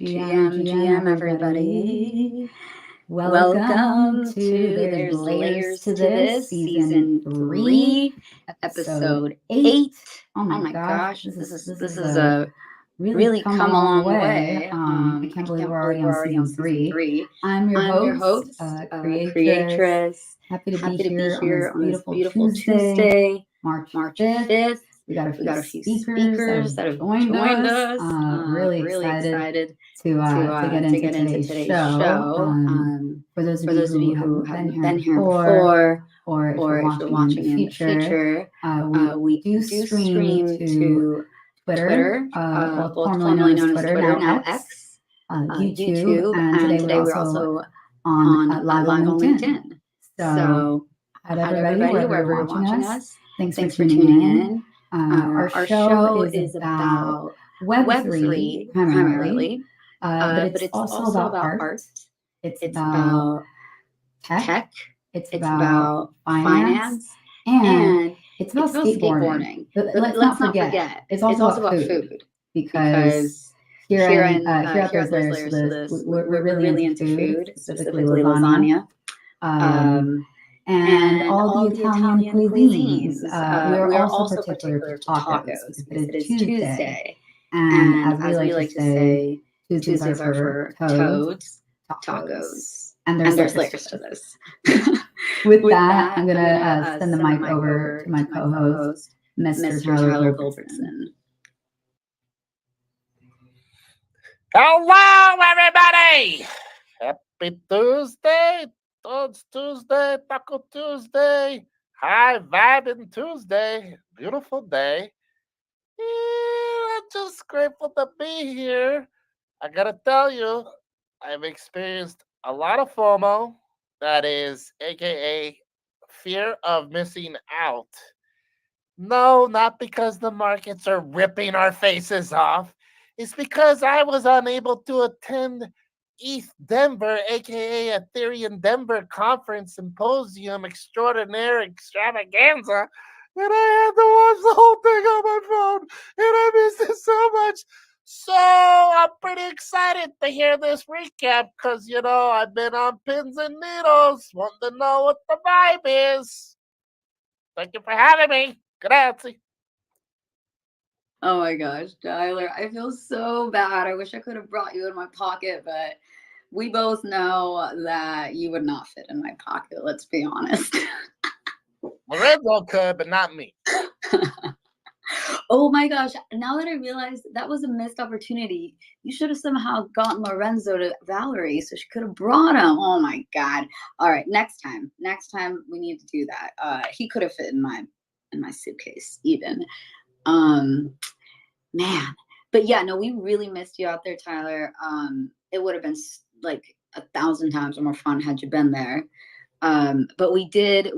GM, everybody. Welcome Welcome to to There's There's Layers Layers to to This, This, Season Season 3, 3, Episode Episode 8. 8. Oh Oh my my gosh, gosh, this is a really really come a come a long long way. way. I can't I believe can't we're believe already we're on already on Season Season 3. 3. I'm your I'm your host, host, Creatress. Creatress. Happy to be Happy to be here on here this on this beautiful beautiful Tuesday, Tuesday, March March 5th. 5th. We got a We few got a few speakers that have speakers that have joined joined us. us. Really Really excited excited to get to into get into today's today's show. show. For those of For you those of who you who haven't been haven't here been here before, before, or if you're or if you're watching in the watching in the future, future, we we do do stream stream to to Twitter, Twitter, both both formerly known formerly as known as Twitter, Twitter, now now X, X, YouTube, YouTube, and and today we're today we're also also on on live on live on LinkedIn. LinkedIn. So, So, hi hi to everybody, everybody, wherever you're wherever you're watching watching us. us. Thanks for Thanks for tuning tuning in. in. Our Our show show is is about about Web3 Web3 primarily, primarily, but but it's it's also also about about art. art. It's It's about about tech. tech. It's It's about about finance. finance, And and it's it's about about skateboarding. skateboarding. But But let's not let's not forget, forget, it's it's also also about about food food because because here at here There's at There's Layers to Layers to This, This, we're we're really really into into food, food, specifically specifically lasagna, lasagna, um, um, and and all the all the Italian Italian cuisines. cuisines. We are We are also also particular to particular to tacos tacos because it because is it is Tuesday. Tuesday. And And as we as like we to like to say, say, Tuesdays are Tuesdays are for for toads, toads, tacos, tacos, and there's and there's layers to layers to this. this. With With that, I'm that, going I'm gonna to send the send the mic mic over to over my to my co-host, co-host, Mr. Mr. Tyler Tyler Gilbertson. Gilbertson. Hello, everybody! Happy Tuesday! Toad's Tuesday, Taco Tuesday, High Vibing Tuesday. Beautiful day. I'm just grateful to be here. I gotta tell you, I've experienced a lot of FOMO, that is, aka fear of missing out. No, not because the markets are ripping our faces off. It's because I was unable to attend ETH Denver, aka Ethereum Denver Conference Symposium Extraordinaire Extravaganza. And I had to watch the whole thing on my phone. And I missed it so much. So I'm pretty excited to hear this recap because, I've been on pins and needles, wanting to know what the vibe is. Thank you for having me. Grazie. Oh my gosh, Tyler, I feel so bad. I wish I could have brought you in my pocket, but we both know that you would not fit in my pocket, let's be honest. Lorenzo could, but not me. Oh my gosh, now that I realize that was a missed opportunity. You should have somehow gotten Lorenzo to Valerie so she could have brought him. Oh my God. All right, next time we need to do that. He could have fit in my suitcase even. Man, but yeah, no, we really missed you out there, Tyler. It would have been like 1,000 times more fun had you been there. But we did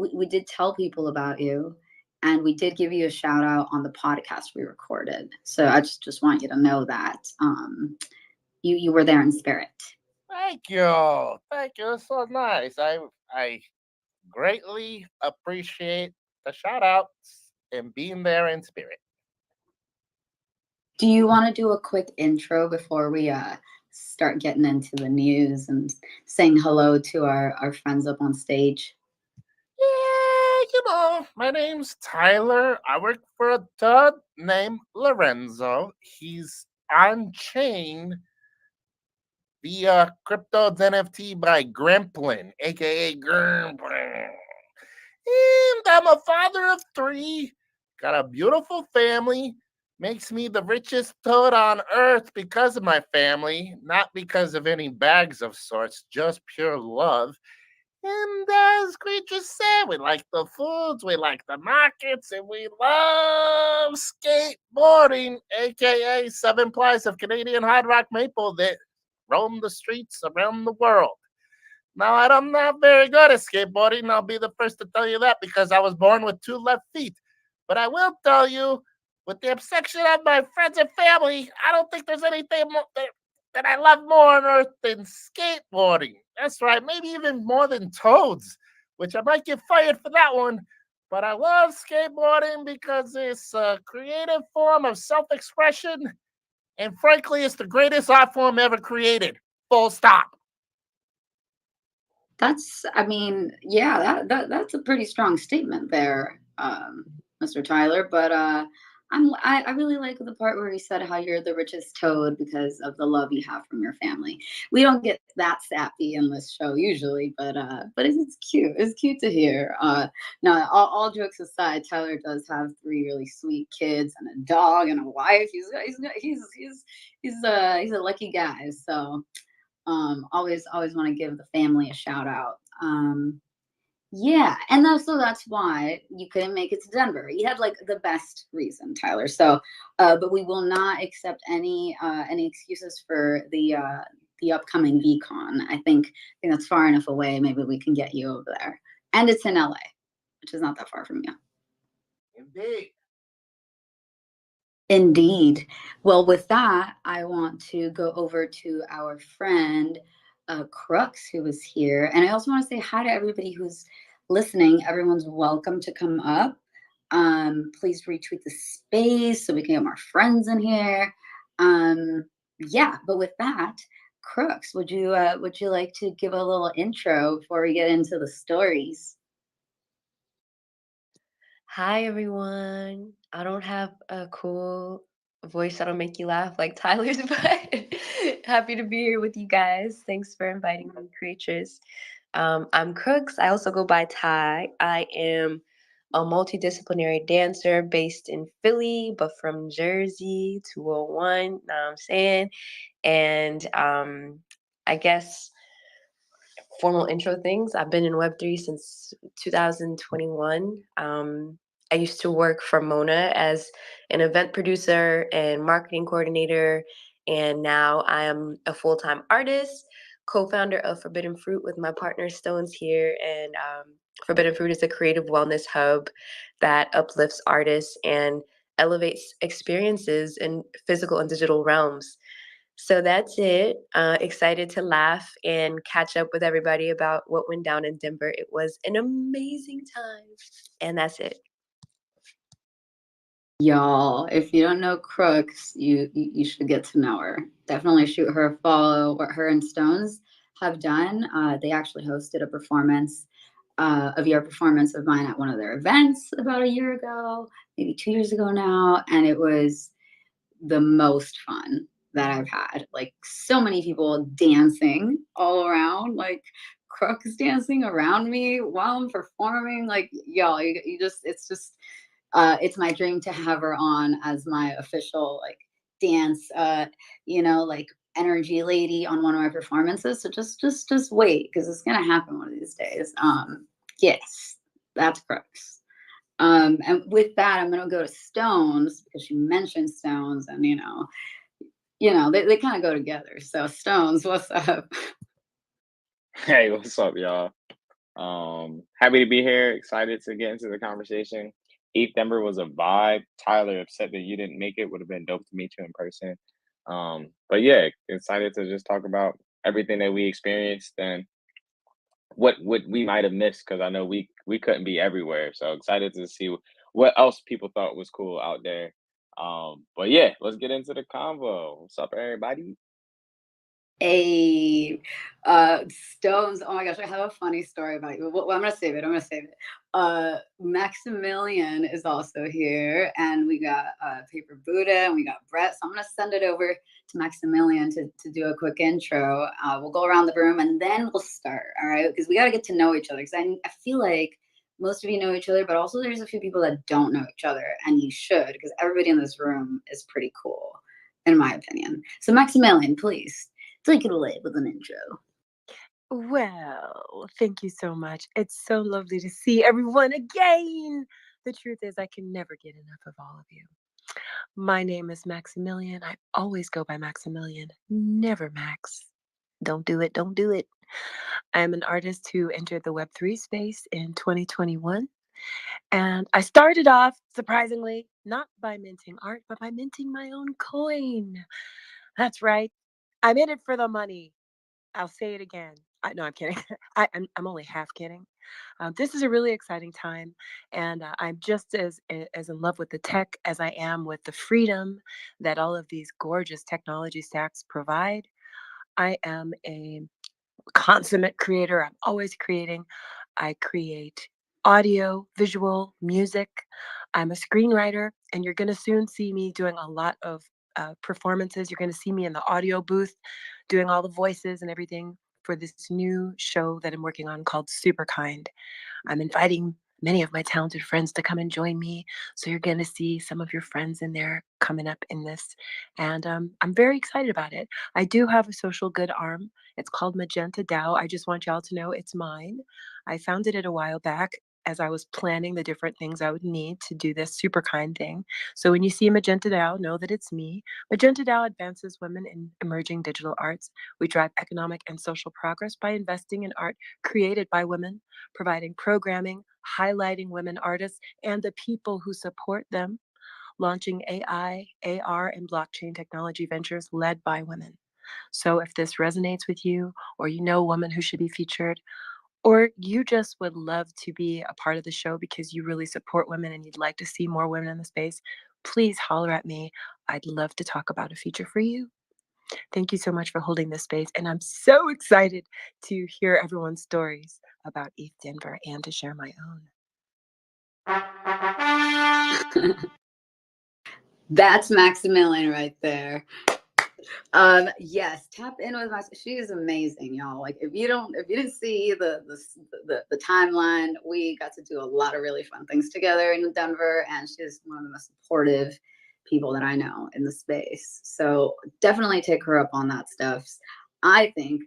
tell people about you, and we did give you a shout out on the podcast we recorded. So I just want you to know that you were there in spirit. Thank you. Thank you. It's so nice. I greatly appreciate the shout outs and being there in spirit. Do you want to do a quick intro before we start getting into the news and saying hello to our friends up on stage? Yeah, my name's Tyler. I work for a dud named Lorenzo. He's on chain via Crypto's NFT by Grimplin, aka Grimplin. And I'm a father of 3, got a beautiful family, makes me the richest toad on earth because of my family, not because of any bags of sorts, just pure love. And as creatures say, we like the foods, we like the markets, and we love skateboarding, aka 7 plies of Canadian hard rock maple that roam the streets around the world. Now, I'm not very good at skateboarding. I'll be the first to tell you that because I was born with 2 left feet. But I will tell you, with the exception of my friends and family, I don't think there's anything that I love more on earth than skateboarding. That's right, maybe even more than toads, which I might get fired for that one. But I love skateboarding because it's a creative form of self expression And frankly, it's the greatest art form ever created. Full stop. That's, I mean, yeah, that's a pretty strong statement there, Mr. Tyler. But I really like the part where he said how you're the richest toad because of the love you have from your family. We don't get that sappy in this show usually, but it's cute. It's cute to hear. No, all jokes aside, Tyler does have three really sweet kids and a dog and a wife. He's a lucky guy. So always want to give the family a shout out. Yeah, and also that's why you couldn't make it to Denver. You had like the best reason, Tyler. So but we will not accept any excuses for the upcoming VCon. I think that's far enough away. Maybe we can get you over there. And it's in LA, which is not that far from you. Indeed. Indeed. Well, with that, I want to go over to our friend Crux, who is here. And I also want to say hi to everybody who's listening. Everyone's welcome to come up. Please retweet the space so we can get more friends in here. Yeah, but with that, Crux, would you like to give a little intro before we get into the stories? Hi everyone. I don't have a cool voice that'll make you laugh like Tyler's, but happy to be here with you guys. Thanks for inviting me, creatures. I'm Crooks. I also go by Ty. I am a multidisciplinary dancer based in Philly, but from Jersey, 201. Know what I'm saying? And I guess formal intro things. I've been in Web3 since 2021. I used to work for Mona as an event producer and marketing coordinator, and now I am a full time artist, co founder of Forbidden Fruit with my partner Stones here. And Forbidden Fruit is a creative wellness hub that uplifts artists and elevates experiences in physical and digital realms. So that's it. Excited to laugh and catch up with everybody about what went down in Denver. It was an amazing time. And that's it. Y'all, if you don't know Crooks, you should get to know her. Definitely shoot her a follow. What her and Stones have done, they actually hosted a performance of your performance of mine at one of their events about a year ago, maybe 2 years ago now, and it was the most fun that I've had. Like so many people dancing all around, like Crooks dancing around me while I'm performing. Like y'all, you just it's my dream to have her on as my official like dance like energy lady on one of my performances. So just wait because it's gonna happen one of these days. Yes, that's Crooks. And with that, I'm gonna go to Stones because you mentioned Stones, and they kind of go together. So Stones, what's up? Hey, what's up, y'all? Happy to be here. Excited to get into the conversation. Eighth Denver was a vibe. Tyler, upset that you didn't make it. Would have been dope to meet you in person. But yeah, excited to just talk about everything that we experienced and what we might have missed because I know we couldn't be everywhere. So excited to see what else people thought was cool out there. But yeah, let's get into the convo. What's up, everybody? A Stones. Oh my gosh, I have a funny story about you. Well, I'm gonna save it. I'm gonna save it. Maximilian is also here, and we got Paper Buddha, and we got Brett. So I'm gonna send it over to Maximilian to do a quick intro. We'll go around the room, and then we'll start. All right, because we got to get to know each other. Because I feel like most of you know each other, but also there's a few people that don't know each other, and you should, because everybody in this room is pretty cool, in my opinion. So Maximilian, please. Take it away with an intro. Well, thank you so much. It's so lovely to see everyone again. The truth is, I can never get enough of all of you. My name is Maximilian. I always go by Maximilian, never Max. Don't do it. Don't do it. I am an artist who entered the Web3 space in 2021. And I started off, surprisingly, not by minting art, but by minting my own coin. That's right. I'm in it for the money. I'll say it again. No, I'm kidding. I'm only half kidding. This is a really exciting time, and I'm just as in love with the tech as I am with the freedom that all of these gorgeous technology stacks provide. I am a consummate creator. I'm always creating. I create audio, visual, music. I'm a screenwriter, and you're going to soon see me doing a lot of performances. You're going to see me in the audio booth doing all the voices and everything for this new show that I'm working on called Super Kind. I'm inviting many of my talented friends to come and join me. So you're going to see some of your friends in there coming up in this. And I'm very excited about it. I do have a social good arm. It's called Magenta DAO. I just want y'all to know it's mine. I founded it a while back as I was planning the different things I would need to do this super kind thing. So when you see Magenta DAO, know that it's me. Magenta DAO advances women in emerging digital arts. We drive economic and social progress by investing in art created by women, providing programming, highlighting women artists and the people who support them, launching AI, AR, and blockchain technology ventures led by women. So if this resonates with you, or you know a woman who should be featured, or you just would love to be a part of the show because you really support women and you'd like to see more women in the space, please holler at me. I'd love to talk about a feature for you. Thank you so much for holding this space. And I'm so excited to hear everyone's stories about ETH Denver and to share my own. That's Maximilian right there. Yes, tap in with my. She is amazing, y'all. Like if you didn't see the timeline, we got to do a lot of really fun things together in Denver, and she's one of the most supportive people that I know in the space. So definitely take her up on that stuff. I think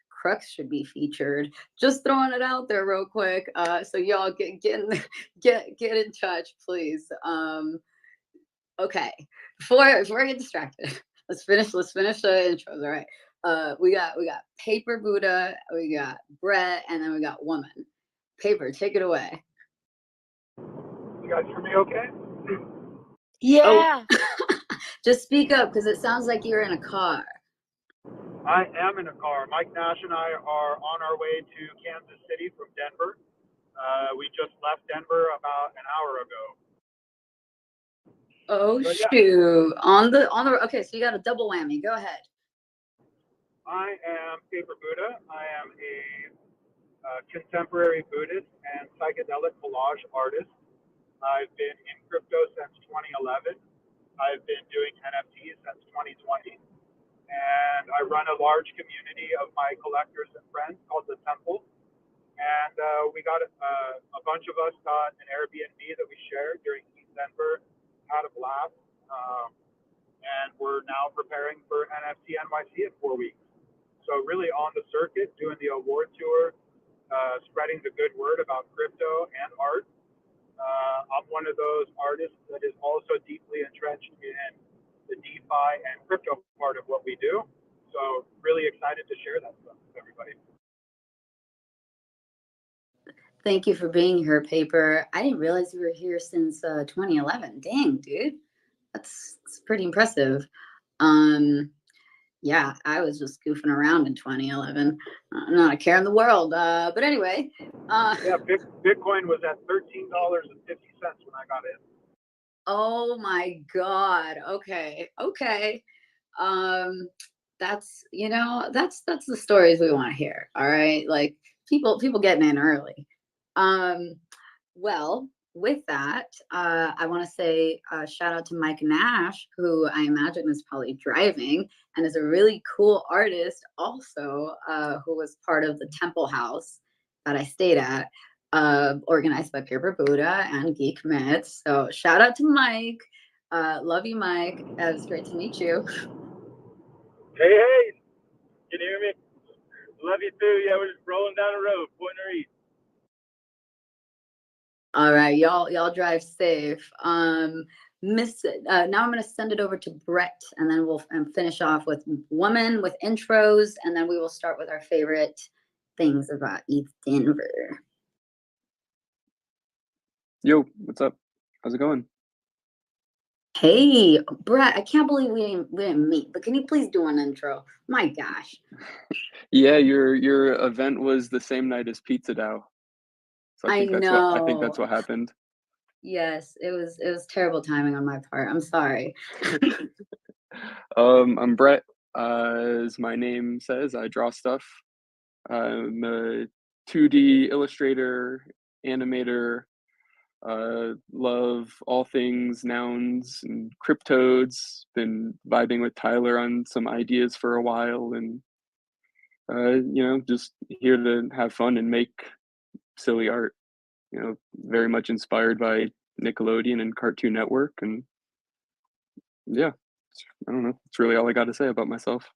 Crux should be featured. Just throwing it out there real quick. So y'all get in touch, please. Okay, before I get distracted, let's finish the intros. All right. We got Paper Buddha, we got Brett, and then we got Woman. Paper, take it away. You guys hear me okay? Yeah. Just speak up because it sounds like you're in a car. I am in a car. Mike Nash and I are on our way to Kansas City from Denver. We just left Denver about an hour ago. Oh So, yeah. shoot! On the okay, so you got a double whammy. Go ahead. I am Paper Buddha. I am a contemporary Buddhist and psychedelic collage artist. I've been in crypto since 2011. I've been doing NFTs since 2020. And I run a large community of my collectors and friends called The Temple. And we got a bunch of us got an Airbnb that we shared during East Denver, had a blast. And we're now preparing for NFT NYC in 4 weeks. So really on the circuit, doing the award tour, spreading the good word about crypto and art. I'm one of those artists that is also deeply entrenched in the DeFi and crypto part of what we do. So really excited to share that stuff with everybody. Thank you for being here, Paper. I didn't realize you were here since 2011. Dang, dude, that's pretty impressive. Yeah, I was just goofing around in 2011. Not a care in the world. But anyway. Yeah, Bitcoin was at $13.50 when I got in. Oh my God. Okay. That's that's the stories we want to hear. All right. Like people getting in early. Well, with that, I want to say shout out to Mike Nash, who I imagine is probably driving and is a really cool artist also, who was part of the Temple House that I stayed at, organized by Paper Buddha and Geek Myths. So shout out to Mike. Love you, Mike. It's great to meet you. Hey, can you hear me? Love you too. Yeah, we're just rolling down the road, pointer east. All right, y'all drive safe. Now I'm gonna send it over to Brett, and then we'll finish off with Woman with intros, and then we will start with our favorite things about ETH Denver. Yo, what's up? How's it going? Hey, Brett, I can't believe we didn't meet, but can you please do an intro? My gosh. Yeah, your event was the same night as Pizza Dow. So I I think that's know. what happened. Yes, it was terrible timing on my part. I'm sorry. I'm Brett. As my name says, I draw stuff. I'm a 2D illustrator, animator. Love all things nouns and cryptodes. Been vibing with Tyler on some ideas for a while, and just here to have fun and make silly art. Very much inspired by Nickelodeon and Cartoon Network, and yeah, I don't know. It's really all I got to say about myself.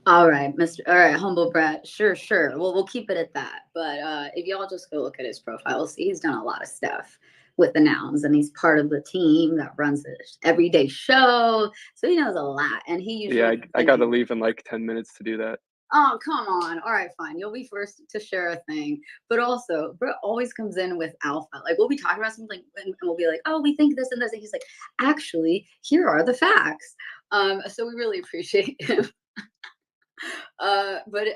All right, All right, humble Brett. Sure, sure. Well, we'll keep it at that. But if y'all just go look at his profile, see he's done a lot of stuff with the nouns, and he's part of the team that runs this everyday show. So he knows a lot, and he usually. Yeah, I got to leave in like 10 minutes to do that. Oh, come on. All right, fine. You'll be first to share a thing. But also, Brett always comes in with alpha. Like, we'll be talking about something and we'll be like, oh, we think this and this. And he's like, actually, here are the facts. So we really appreciate him. But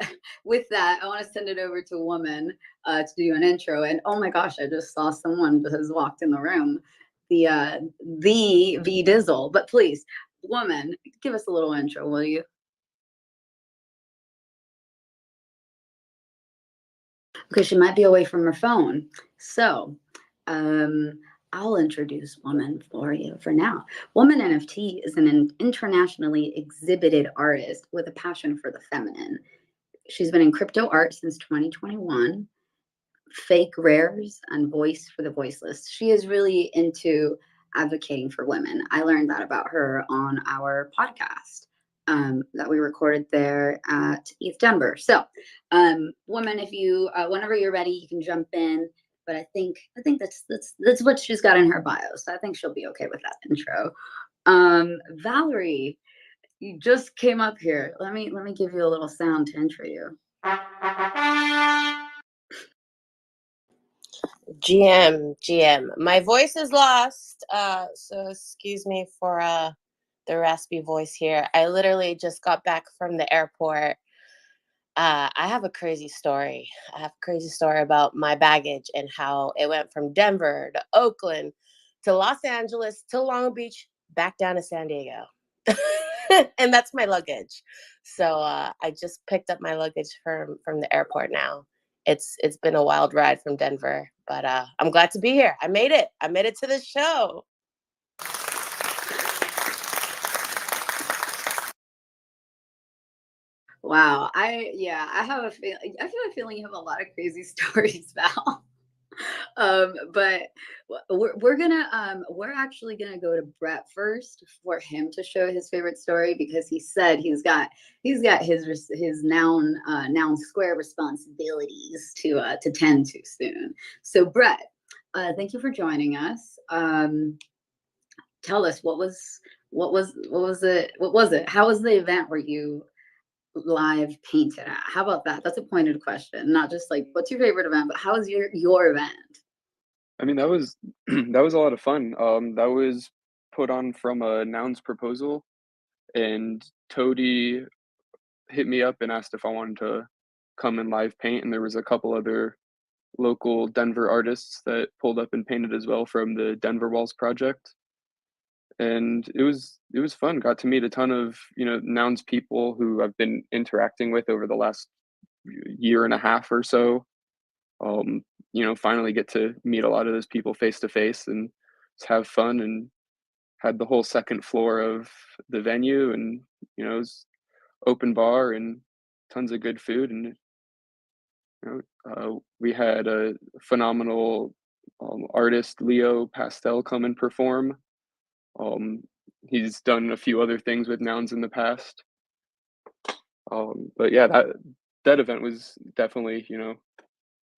with that, I want to send it over to a woman to do an intro. And oh my gosh, I just saw someone that has walked in the room, the V Dizzle. But please, woman, give us a little intro, will you? Because she might be away from her phone. So I'll introduce Woman for you for now. Woman NFT is an internationally exhibited artist with a passion for the feminine. She's been in crypto art since 2021, fake rares, and voice for the voiceless. She is really into advocating for women. I learned that about her on our podcast that we recorded there at East Denver. So, woman, if you whenever you're ready, you can jump in. But I think that's what she's got in her bio. So I think she'll be okay with that intro. Valerie, you just came up here. Let me give you a little sound to intro you. GM. My voice is lost, so excuse me for the raspy voice here. I literally just got back from the airport. I have a crazy story. I have a crazy story about my baggage and how it went from Denver to Oakland to Los Angeles to Long Beach, back down to San Diego. And that's my luggage. So I just picked up my luggage from the airport now. It's been a wild ride from Denver, but I'm glad to be here. I made it to the show. Wow. I have a feeling. I feel a feeling you have a lot of crazy stories, Val. But we're actually gonna go to Brett first for him to show his favorite story, because he said he's got his noun square responsibilities to tend to soon. So Brett, thank you for joining us. Tell us what was it? How was the event where you live painted at? How about that? That's a pointed question, not just like what's your favorite event, but how was your event? I mean, that was that was a lot of fun. That was put on from a nouns proposal, and Toady hit me up and asked if I wanted to come and live paint, and there was a couple other local Denver artists that pulled up and painted as well from the Denver Walls project. And it was fun. Got to meet a ton of nouns people who I've been interacting with over the last year and a half or so. Finally get to meet a lot of those people face to face and just have fun, and had the whole second floor of the venue, and it was open bar and tons of good food, and we had a phenomenal artist, Leo Pastel, come and perform. He's done a few other things with nouns in the past. But yeah, that event was definitely,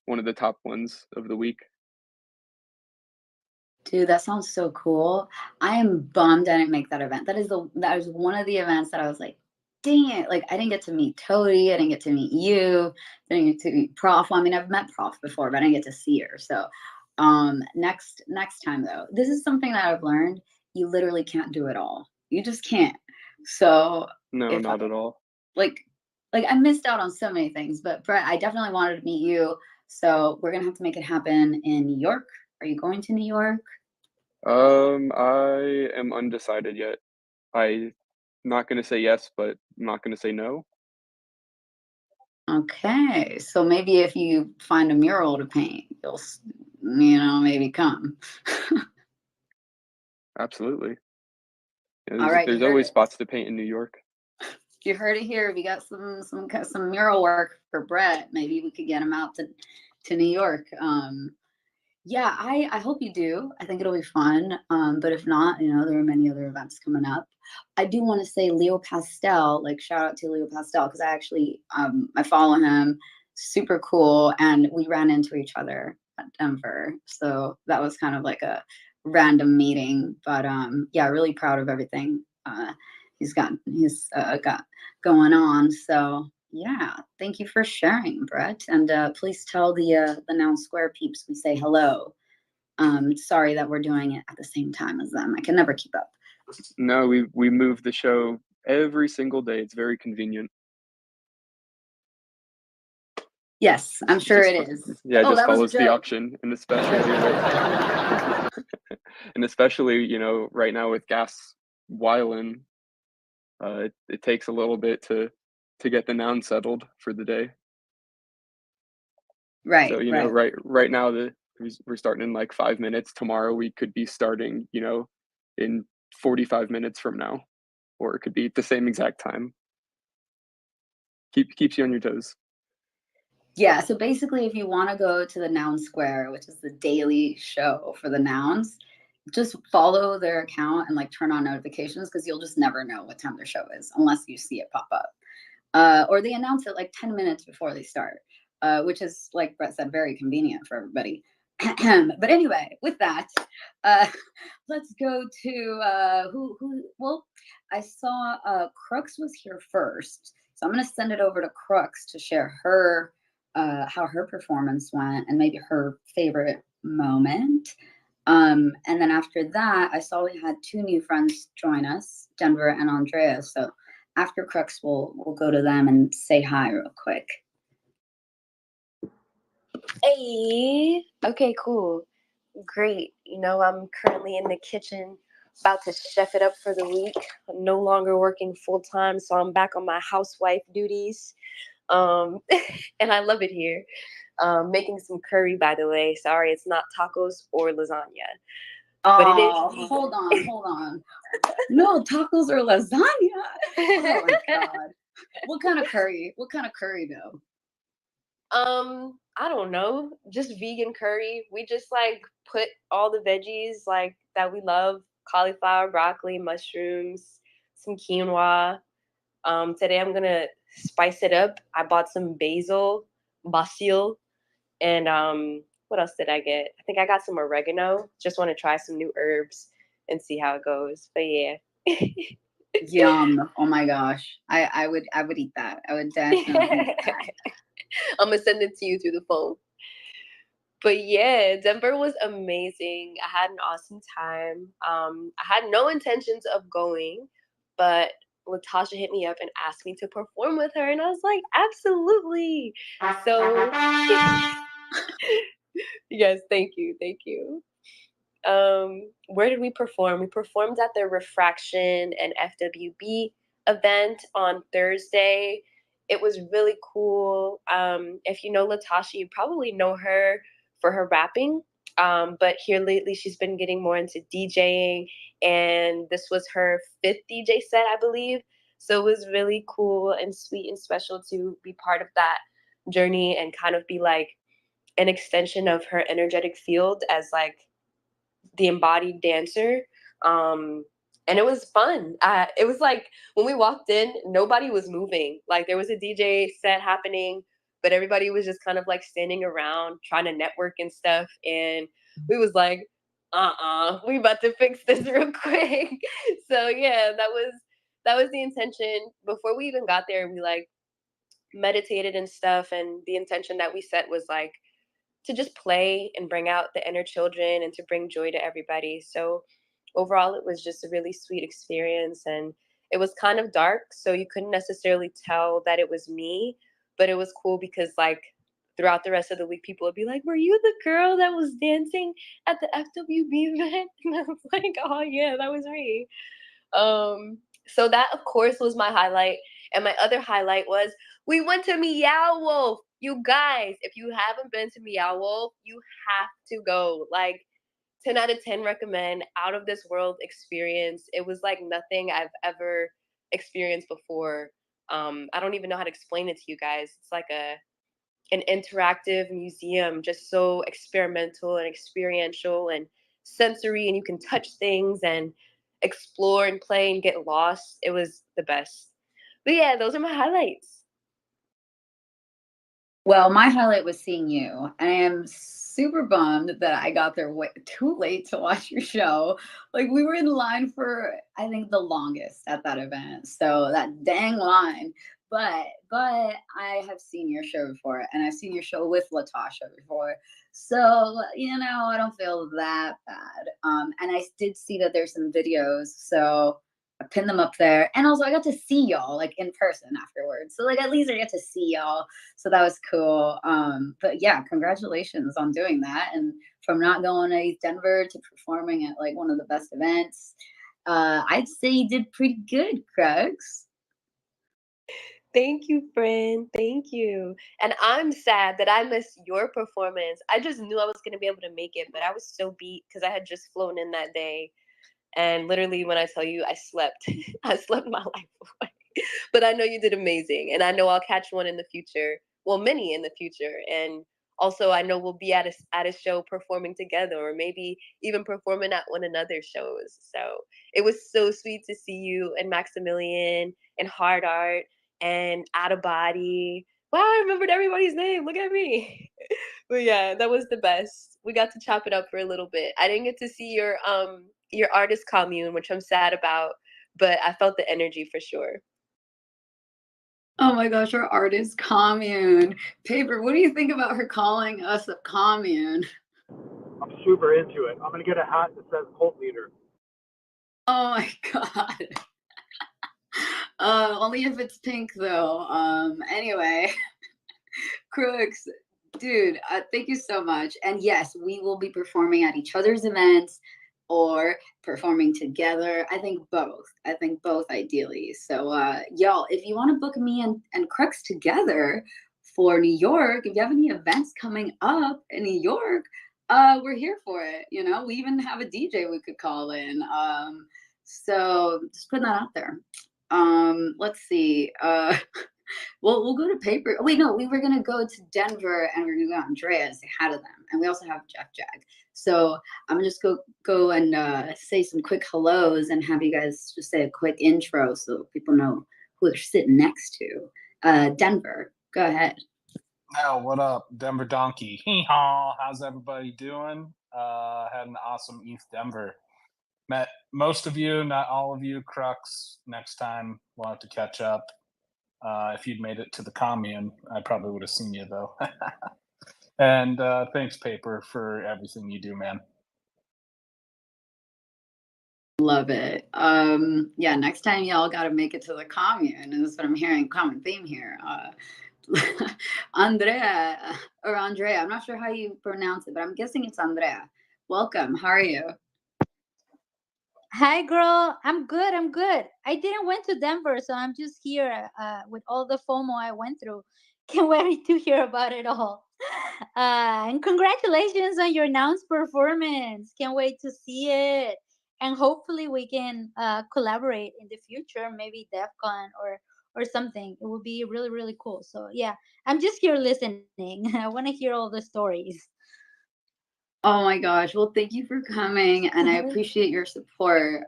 one of the top ones of the week. Dude, that sounds so cool. I am bummed I didn't make that event. That was one of the events that I was like, dang it. Like, I didn't get to meet Toady. I didn't get to meet you. I didn't get to meet Prof. Well, I mean, I've met Prof before, but I didn't get to see her. So Next time though, this is something that I've learned. You literally can't do it all. You just can't. So No, if not at all. like I missed out on so many things, but Brett, I definitely wanted to meet you. So we're gonna have to make it happen in New York. Are you going to New York? I am undecided yet. I'm not gonna say yes, but I'm not gonna say no. Okay, so maybe if you find a mural to paint, you'll, maybe come. Absolutely. Yeah, All right, you there's heard always it. spots to paint in New York. You heard it here. We got some mural work for Brett. Maybe we could get him out to New York. Yeah, I hope you do. I think it'll be fun. But if not, there are many other events coming up. I do want to say Leo Pastel, like shout out to Leo Pastel, because I actually I follow him. Super cool, and we ran into each other at Denver. So that was kind of like a random meeting. But yeah, really proud of everything he's got going on. So yeah, thank you for sharing, Brett. And please tell the Noun Square peeps we say hello. Sorry that we're doing it at the same time as them. I can never keep up. No, we move the show every single day. It's very convenient. Yes, I'm sure Just it is. yeah, Oh, just that was a follows the joke. option, and especially right now with gas whiling, it takes a little bit to get the noun settled for the day. Right, So right. right now we're starting in like 5 minutes. Tomorrow we could be starting in 45 minutes from now, or it could be at the same exact time. Keeps you on your toes. Yeah, so basically, if you want to go to the Noun Square, which is the daily show for the nouns, just follow their account and like turn on notifications, because you'll just never know what time their show is unless you see it pop up. Or they announce it like 10 minutes before they start, which is, like Brett said, very convenient for everybody. But anyway, with that, let's go to well, I saw Crooks was here first. So I'm going to send it over to Crooks to share her how her performance went and maybe her favorite moment. And then after that, I saw we had two new friends join us, Denver and Andrea. So after Crooks, we'll go to them and say hi real quick. Hey. Okay, cool. Great. I'm currently in the kitchen about to chef it up for the week. I'm no longer working full time, so I'm back on my housewife duties. And I love it here. Making some curry, by the way. Sorry, it's not tacos or lasagna. But it is. Oh, hold on. No, tacos or lasagna. Oh my God. What kind of curry? What kind of curry though? I don't know. Just vegan curry. We just like put all the veggies like that we love: cauliflower, broccoli, mushrooms, some quinoa. Today I'm gonna spice it up. I bought some basil, and what else did I get? I think I got some oregano. Just want to try some new herbs and see how it goes. But yeah. Yum. Oh my gosh. I would eat that. I would definitely eat that. I'm gonna send it to you through the phone. But yeah, Denver was amazing. I had an awesome time. I had no intentions of going, but Latasha hit me up and asked me to perform with her, and I was like, absolutely. So yes, thank you. Where did we perform? We performed at the Refraction and FWB event on Thursday. It was really cool. If you know Latasha, you probably know her for her rapping. But here lately, she's been getting more into DJing, and this was her 5th DJ set, I believe. So it was really cool and sweet and special to be part of that journey and kind of be like an extension of her energetic field as like the embodied dancer. And it was fun. It was like when we walked in, nobody was moving. Like there was a DJ set happening, but everybody was just kind of like standing around trying to network and stuff. And we was like, we about to fix this real quick. So yeah, that was the intention. Before we even got there, we like meditated and stuff. And the intention that we set was like to just play and bring out the inner children and to bring joy to everybody. So overall, it was just a really sweet experience, and it was kind of dark, so you couldn't necessarily tell that it was me, but it was cool because like throughout the rest of the week, people would be like, "Were you the girl that was dancing at the FWB event?" And I was like, "Oh yeah, that was me." So that of course was my highlight. And my other highlight was we went to Meow Wolf. You guys, if you haven't been to Meow Wolf, you have to go. Like 10 out of 10 recommend, out of this world experience. It was like nothing I've ever experienced before. I don't even know how to explain it to you guys. It's like an interactive museum, just so experimental and experiential and sensory, and you can touch things and explore and play and get lost. It was the best. But yeah, those are my highlights. Well, my highlight was seeing you. And I am super bummed that I got there too late to watch your show. Like, we were in line for, I think, the longest at that event. So that dang line. But I have seen your show before, and I've seen your show with Latasha before. So, you know, I don't feel that bad. And I did see that there's some videos. So I pinned them up there. And also I got to see y'all like in person afterwards. So like at least I got to see y'all. So that was cool. But yeah, congratulations on doing that. And from not going to East Denver to performing at like one of the best events. I'd say you did pretty good, Crux. Thank you, friend. Thank you. And I'm sad that I missed your performance. I just knew I was going to be able to make it, but I was so beat because I had just flown in that day. And literally, when I tell you I slept, I slept my life away. But I know you did amazing. And I know I'll catch one in the future. Well, many in the future. And also, I know we'll be at a show performing together, or maybe even performing at one another's shows. So it was so sweet to see you and Maximilian and Hard Art and Out of Body. Wow, I remembered everybody's name. Look at me. But yeah, that was the best. We got to chop it up for a little bit. I didn't get to see your artist commune, which I'm sad about, but I felt the energy for sure. Oh my gosh, our artist commune. Paper, what do you think about her calling us a commune? I'm super into it. I'm gonna get a hat that says cult leader. Oh my god. Only if it's pink though. Anyway. Crooks, dude, thank you so much. And yes, we will be performing at each other's events or performing together. I think both. I think both ideally. So y'all, if you want to book me and Crooks together for New York, if you have any events coming up in New York, we're here for it. You know, we even have a DJ we could call in. So just putting that out there. Let's see. Well, we'll go to paper. Oh, wait, no, we were gonna go to Denver and we're gonna go to Andrea and say hi to them. And we also have Jeff Jag. So I'm gonna just go and say some quick hellos and have you guys just say a quick intro so people know who they're sitting next to. Denver, go ahead. Oh, what up, Denver Donkey? Hee haw! How's everybody doing? Had an awesome East Denver. Met most of you, not all of you. Crux. Next time we'll have to catch up. If you'd made it to the commune, I probably would have seen you though. And thanks, Paper, for everything you do, man. Love it. Yeah, next time y'all gotta make it to the commune, and that's what I'm hearing, common theme here. Andrea, I'm not sure how you pronounce it, but I'm guessing it's Andrea. Welcome, how are you? Hi, girl. I'm good. I'm good. I didn't went to Denver, so I'm just here with all the FOMO I went through. Can't wait to hear about it all. And congratulations on your announced performance. Can't wait to see it. And hopefully we can collaborate in the future, maybe DEF CON or something. It would be really, really cool. So yeah, I'm just here listening. I want to hear all the stories. Oh my gosh. Well, thank you for coming, and I appreciate your support.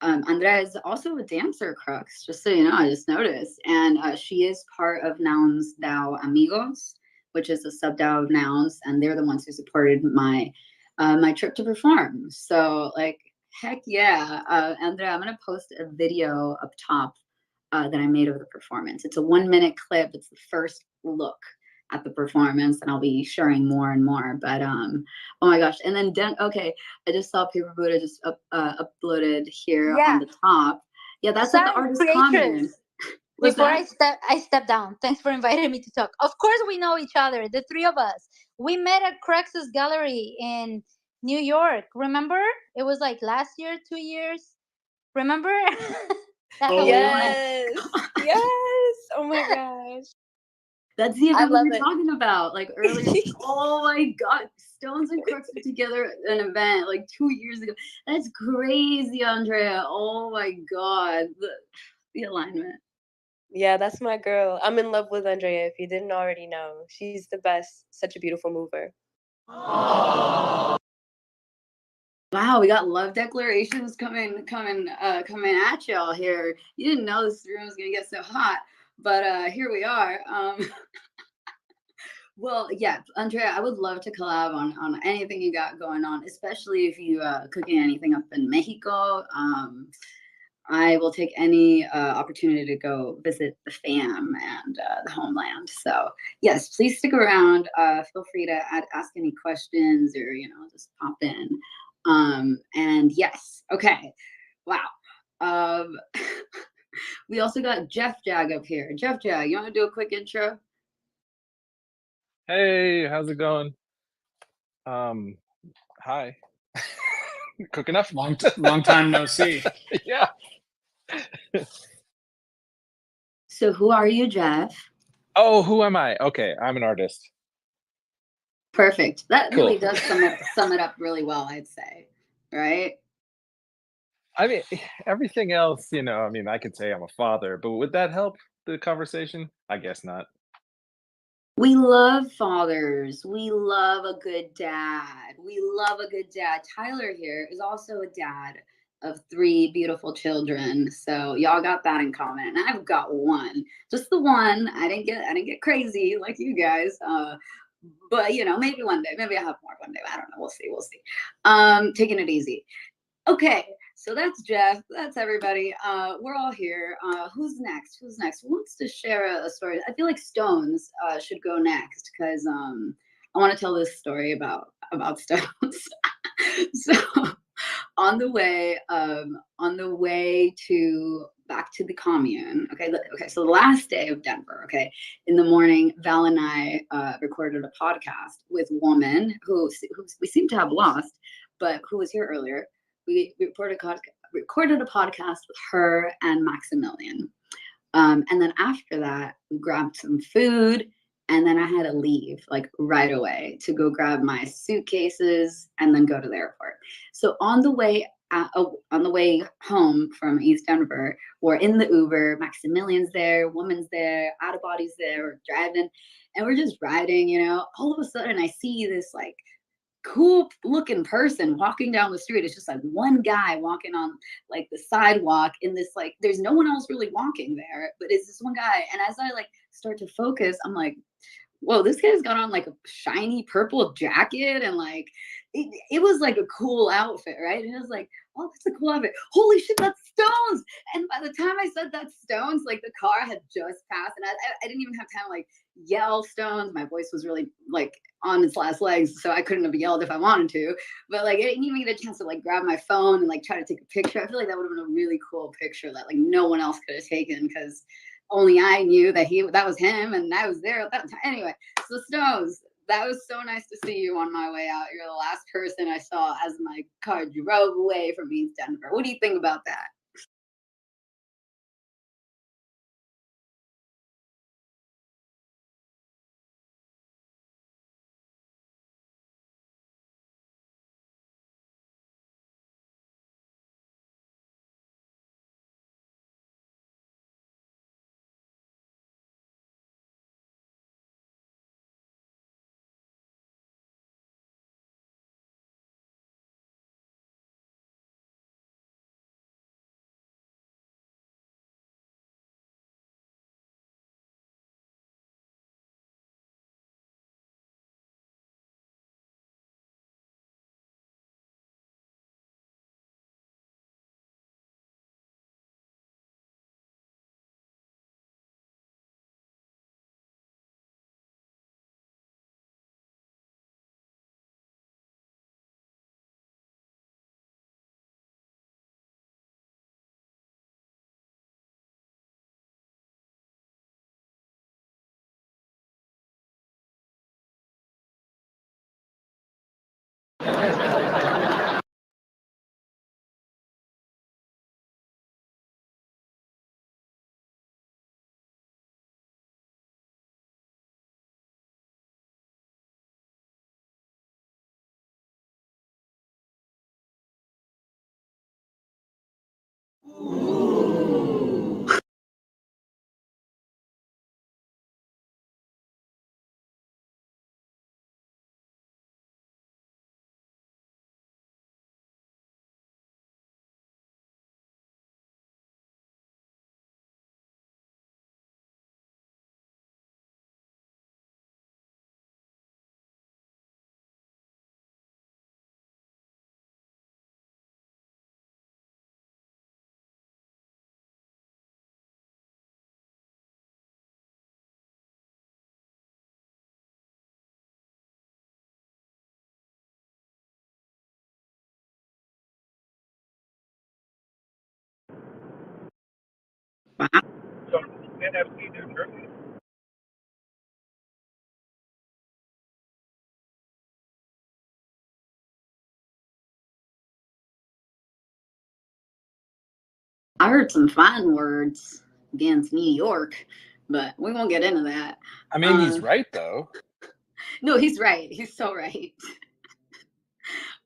Andrea is also a dancer, Crux, just so you know, I just noticed. And she is part of Nouns DAO Amigos, which is a sub DAO of Nouns, and they're the ones who supported my my trip to perform. So like, heck yeah. Andrea, I'm gonna post a video up top that I made of the performance. It's a 1-minute clip. It's the first look at the performance, and I'll be sharing more and more. But oh my gosh! And then okay, I just saw Paper Buddha just uploaded here on Yeah. the top. Yeah, that's at the Sorry, artist commune. creators. What's Before that? I step down. Thanks for inviting me to talk. Of course, we know each other, the three of us. We met at Crux's Gallery in New York. Remember? It was like last year, 2 years. Remember? That Oh was my fun. Yes. god! Yes. Oh my gosh. That's the I event we love were it. talking about, like earlier. Oh my god, Stones and Crooks put together an event like 2 years ago. That's crazy, Andrea. Oh my god, the alignment. Yeah, that's my girl. I'm in love with Andrea, if you didn't already know. She's the best. Such a beautiful mover. Wow, we got love declarations coming at y'all here. You didn't know this room was gonna get so hot, but here we are. Well, yeah, Andrea, I would love to collab on anything you got going on, especially if you cooking anything up in Mexico. I will take any opportunity to go visit the fam and the homeland. So yes, please stick around. Feel free to ask any questions or just pop in. And yes, okay, wow. We also got Jeff Jag up here. Jeff Jag, you want to do a quick intro? Hey, how's it going? Hi. Cooking up? Long time no see. Yeah. So who are you, Jeff? Oh, who am I? Okay, I'm an artist. Perfect. That Cool. really does sum it up really well, I'd say. Right? I mean, everything else, I mean, I could say I'm a father, but would that help the conversation? I guess not. We love fathers. We love a good dad. We love a good dad. Tyler here is also a dad of 3 beautiful children. So y'all got that in common. And I've got one. Just the one. I didn't get crazy like you guys. But maybe one day. Maybe I'll have more one day. I don't know. We'll see. We'll see. Taking it easy. Okay, so that's Jeff. That's everybody. We're all here. Who's next? Who wants to share a story? I feel like Stones should go next because I want to tell this story about Stones. So on the way to back to the commune. Okay. So the last day of Denver. Okay, in the morning, Val and I recorded a podcast with a woman who we seem to have lost, but who was here earlier. We recorded a podcast with her and Maximilian. And then after that, we grabbed some food, and then I had to leave like right away to go grab my suitcases and then go to the airport. So on the way home from East Denver, we're in the Uber. Maximilian's there, woman's there, out of body's there, we're driving, and we're just riding. All of a sudden, I see this like cool looking person walking down the street. It's just like one guy walking on like the sidewalk in this like there's no one else really walking there, but it's this one guy. And as I like start to focus, I'm like, whoa, this guy's got on like a shiny purple jacket, and like it was like a cool outfit, right? And I was like, oh, that's a cool outfit. Holy shit, that's Stones. And by the time I said that's Stones, like the car had just passed, and I didn't even have time to like yell Stones. My voice was really like on its last legs, so I couldn't have yelled if I wanted to. But like I didn't even get a chance to like grab my phone and like try to take a picture. I feel like that would have been a really cool picture that like no one else could have taken because only I knew that that was him, and I was there at that time. Anyway, so Stones, that was so nice to see you on my way out. You're the last person I saw as my car drove away from East Denver. What do you think about that? So NFC New Jersey. I heard some fine words against New York, but we won't get into that. I mean, he's right though. No, he's right. He's so right.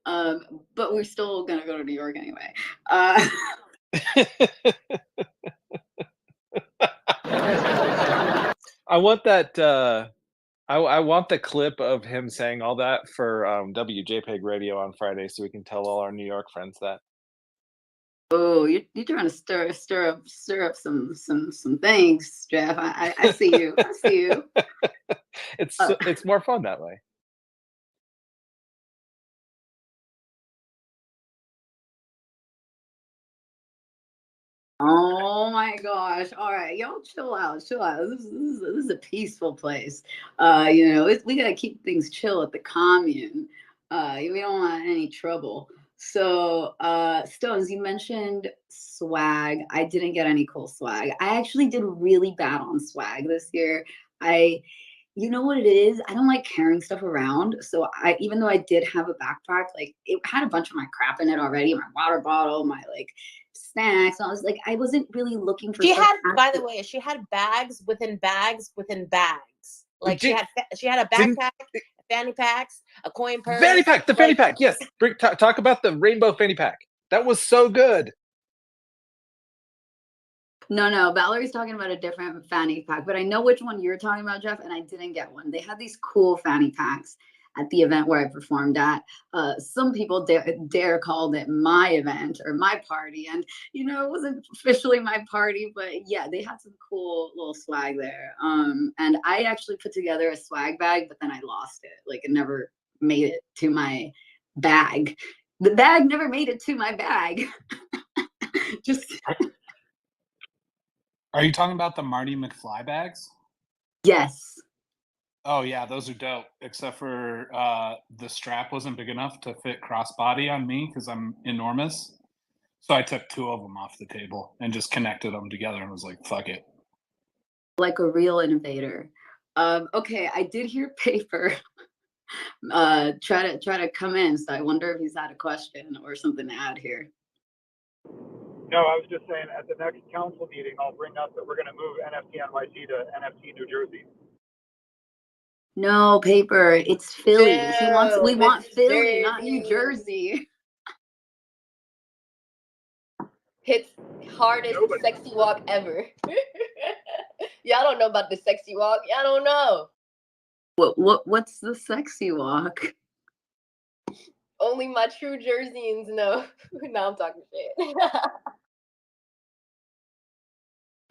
But we're still gonna go to New York anyway. I want that. I want the clip of him saying all that for WJPEG Radio on Friday, so we can tell all our New York friends that. Oh, you're trying to stir up some things, Jeff. I see you. I see you. It's more fun that way. Oh my gosh. All right, y'all chill out. This is a peaceful place. We gotta keep things chill at the commune. We don't want any trouble. So, Stones, you mentioned swag. I didn't get any cool swag. I actually did really bad on swag this year. You know what it is? I don't like carrying stuff around. So even though I did have a backpack, like it had a bunch of my crap in it already, my water bottle, my like snacks. I was like, I wasn't really looking for. She had, by the way, she had bags within bags within bags. Like she had a backpack, fanny packs, a coin purse. Fanny pack, the fanny pack. Yes, talk about the rainbow fanny pack. That was so good. No, Valerie's talking about a different fanny pack, but I know which one you're talking about, Jeff, and I didn't get one. They had these cool fanny packs at the event where I performed at. Some people dare called it my event or my party, and it wasn't officially my party, but yeah, they had some cool little swag there. And I actually put together a swag bag, but then I lost it. Like it never made it to my bag. The bag never made it to my bag. Just. Are you talking about the Marty McFly bags? Yes. Oh yeah, those are dope. Except for the strap wasn't big enough to fit crossbody on me because I'm enormous. So I took 2 of them off the table and just connected them together and was like, "Fuck it." Like a real innovator. Okay, I did hear Paper try to come in, so I wonder if he's had a question or something to add here. No, I was just saying at the next council meeting, I'll bring up that we're going to move NFT NYC to NFT New Jersey. No, Paper, it's Philly. We want Philly, Jersey. not New Jersey. Hits hardest sexy walk ever. Y'all don't know about the sexy walk. Y'all don't know. What's the sexy walk? Only my true Jerseyans know. Now I'm talking shit.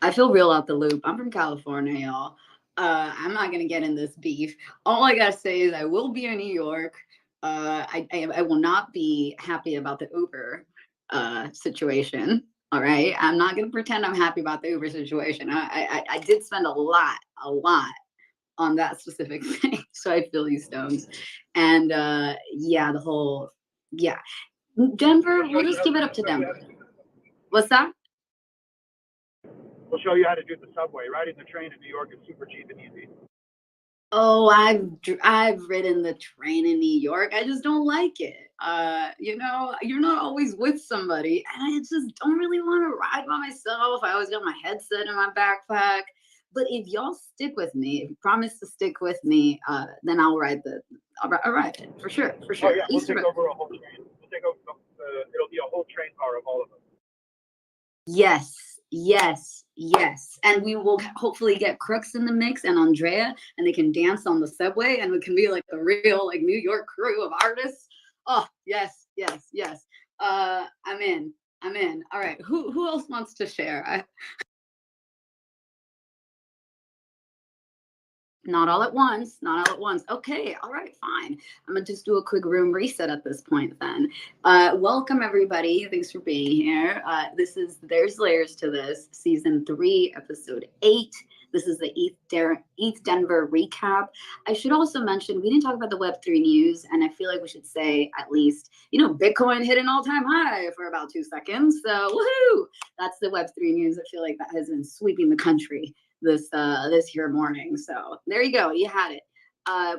I feel real out the loop. I'm from California, y'all. I'm not gonna get in this beef. All I gotta say is I will be in New York. I will not be happy about the Uber situation. All right, I'm not gonna pretend I'm happy about the Uber situation. I did spend a lot on that specific thing, so I feel these stones. And Denver. We'll just give it up to Denver. What's that? We'll show you how to do the subway. Riding the train in New York is super cheap and easy. Oh, I've ridden the train in New York. I just don't like it. You're not always with somebody, and I just don't really want to ride by myself. I always got my headset in my backpack. But if y'all stick with me, if you promise to stick with me, then I'll ride it for sure. Oh yeah, we'll take over a whole train. We'll take over. It'll be a whole train car of all of them. Yes, Yes, yes. And we will hopefully get Crooks in the mix and Andrea, and they can dance on the subway, and we can be like the real like New York crew of artists. Oh, yes, yes, yes. I'm in. I'm in. All right. Who else wants to share? Not all at once, not all at once. Okay, all right, fine. I'm gonna just do a quick room reset at this point then. Welcome everybody, thanks for being here. This is There's Layers to This, season 3, episode 8. This is the ETH Denver recap. I should also mention, we didn't talk about the Web3 news, and I feel like we should say at least, Bitcoin hit an all-time high for about 2 seconds, so woohoo! That's the Web3 news. I feel like that has been sweeping the country this here morning. So there you go. You had it.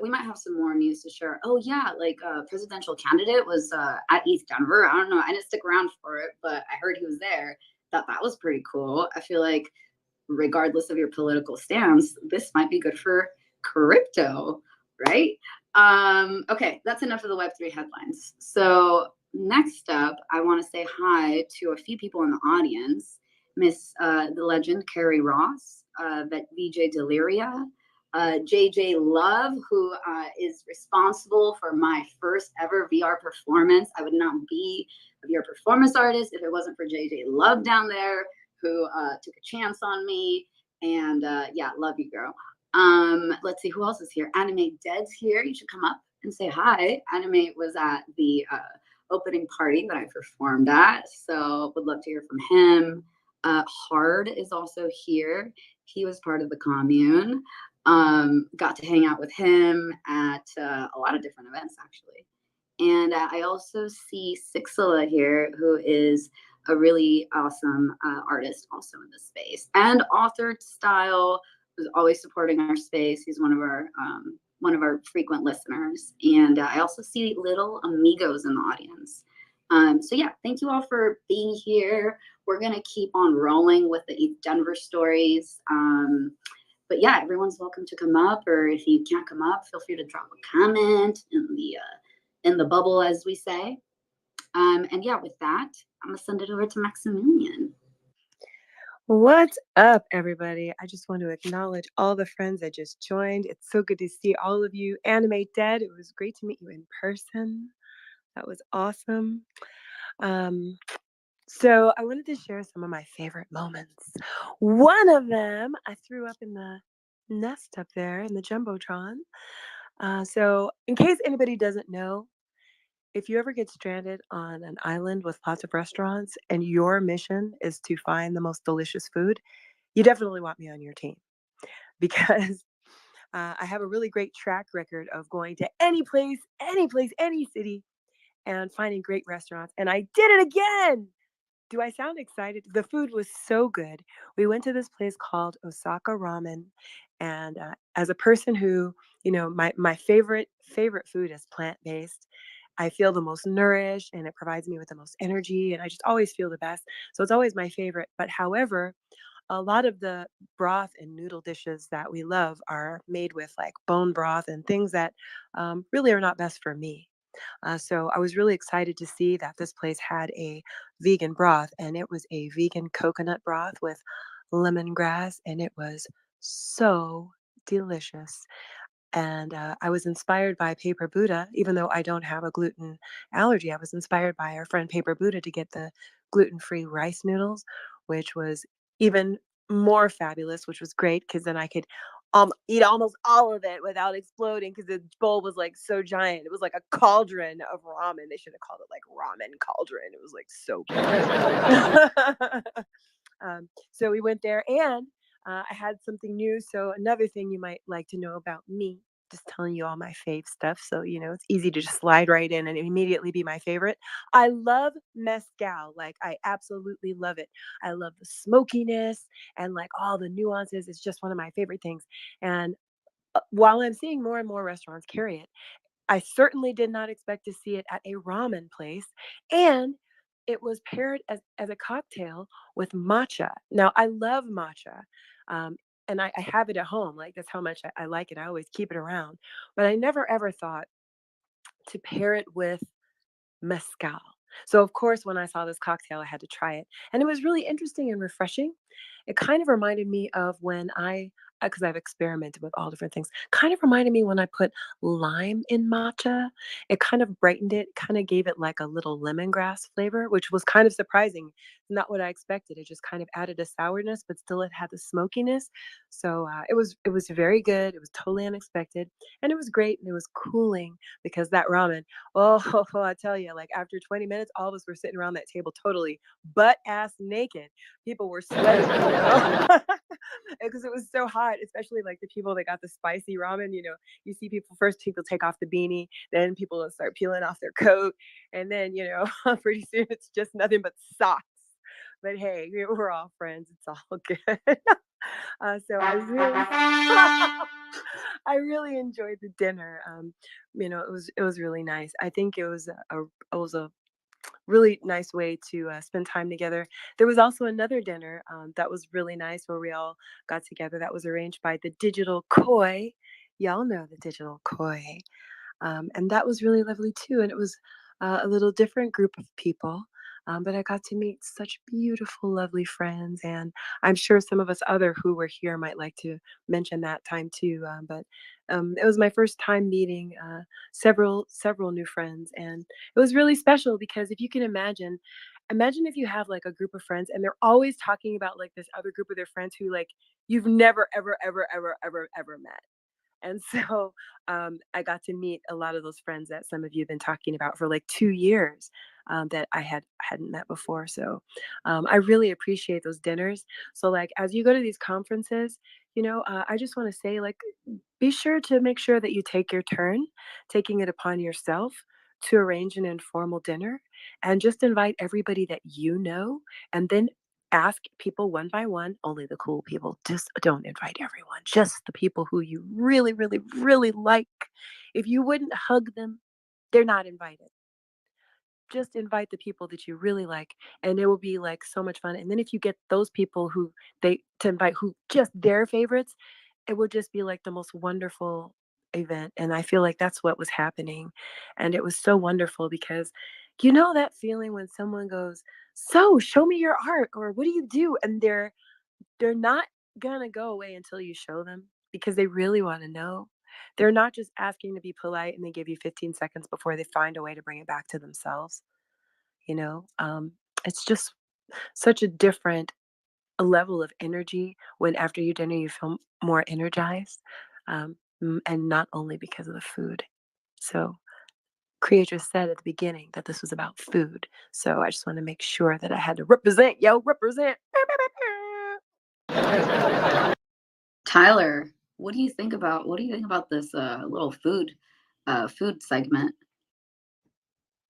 We might have some more news to share. Oh yeah, like presidential candidate was at ETH Denver. I don't know. I didn't stick around for it, but I heard he was there. Thought that was pretty cool. I feel like regardless of your political stance, this might be good for crypto, right? Okay, that's enough of the Web3 headlines. So next up, I want to say hi to a few people in the audience. Miss the legend Carrie Ross, VJ Deliria, JJ Love, who is responsible for my first ever VR performance. I would not be a VR performance artist if it wasn't for JJ Love down there, who took a chance on me. And yeah, love you, girl. Let's see who else is here. Animate Dead's here. You should come up and say hi. Animate was at the opening party that I performed at, so would love to hear from him. Hard is also here. He was part of the commune. Got to hang out with him at a lot of different events, actually. And I also see Sixela here, who is a really awesome artist also in this space and author style, who's always supporting our space. He's one of our frequent listeners. And I also see little amigos in the audience. So yeah, thank you all for being here. We're gonna keep on rolling with the ETH Denver stories. But yeah, everyone's welcome to come up, or if you can't come up, feel free to drop a comment in the bubble, as we say. And yeah, with that, I'm gonna send it over to Maximilian. What's up, everybody? I just want to acknowledge all the friends that just joined. It's so good to see all of you. Animate Dead, it was great to meet you in person. That was awesome. So I wanted to share some of my favorite moments. One of them, I threw up in the nest up there in the Jumbotron. So in case anybody doesn't know, if you ever get stranded on an island with lots of restaurants and your mission is to find the most delicious food, you definitely want me on your team because I have a really great track record of going to any place, any city, and finding great restaurants. And I did it again. Do I sound excited? The food was so good. We went to this place called Osaka Ramen. And as a person who, my favorite food is plant-based. I feel the most nourished and it provides me with the most energy. And I just always feel the best. So it's always my favorite. But however, a lot of the broth and noodle dishes that we love are made with like bone broth and things that really are not best for me. So I was really excited to see that this place had a vegan broth, and it was a vegan coconut broth with lemongrass, and it was so delicious. And I was inspired by Paper Buddha, even though I don't have a gluten allergy. I was inspired by our friend Paper Buddha to get the gluten-free rice noodles, which was even more fabulous, which was great because then I could eat almost all of it without exploding because the bowl was like so giant. It was like a cauldron of ramen. They should have called it like ramen cauldron. It was like so big. So we went there, and I had something new. So another thing you might like to know about me, just telling you all my fave stuff. So, it's easy to just slide right in and immediately be my favorite. I love mezcal. Like, I absolutely love it. I love the smokiness and like all the nuances. It's just one of my favorite things. And while I'm seeing more and more restaurants carry it, I certainly did not expect to see it at a ramen place. And it was paired as a cocktail with matcha. Now, I love matcha. And I have it at home. Like, that's how much I like it. I always keep it around. But I never ever thought to pair it with mezcal. So, of course, when I saw this cocktail, I had to try it. And it was really interesting and refreshing. It kind of reminded me of when because I've experimented with all different things, kind of reminded me when I put lime in matcha. It kind of brightened it, kind of gave it like a little lemongrass flavor, which was kind of surprising. Not what I expected. It just kind of added a sourness, but still it had the smokiness. So it was very good. It was totally unexpected, and it was great. And it was cooling because that ramen. Oh, I tell you, like after 20 minutes, all of us were sitting around that table totally butt ass naked. People were sweating, because it was so hot, especially like the people that got the spicy ramen. You see people take off the beanie, then people will start peeling off their coat, and then, pretty soon it's just nothing but socks. But hey, we're all friends. It's all good. So I really enjoyed the dinner. It was really nice. I think it was a really nice way to spend time together. There was also another dinner that was really nice where we all got together. That was arranged by the Digital Koi. Y'all know the Digital Koi. And that was really lovely too. And it was a little different group of people. But I got to meet such beautiful, lovely friends. And I'm sure some of us other who were here might like to mention that time too. But it was my first time meeting several new friends. And it was really special because if you can imagine if you have like a group of friends and they're always talking about like this other group of their friends who like you've never, ever, ever, ever, ever, ever met. And so I got to meet a lot of those friends that some of you have been talking about for like 2 years that I hadn't met before. So I really appreciate those dinners. So like as you go to these conferences, I just want to say like be sure to make sure that you take your turn, taking it upon yourself to arrange an informal dinner and just invite everybody that you know and then ask people one by one, only the cool people. Just don't invite everyone, just the people who you really, really, really like. If you wouldn't hug them, they're not invited. Just invite the people that you really like, and it will be like so much fun. And then if you get those people who they to invite who just their favorites, it would just be like the most wonderful event. And I feel like that's what was happening. And it was so wonderful because that feeling when someone goes, "So, show me your art," or "What do you do?" And they're not gonna go away until you show them because they really want to know. They're not just asking to be polite and they give you 15 seconds before they find a way to bring it back to themselves. You know, um, it's just such a different level of energy when after your dinner you feel more energized, and not only because of the food. So, creators said at the beginning that this was about food. So I just want to make sure that I had to represent, represent. Tyler, what do you think about this little food segment?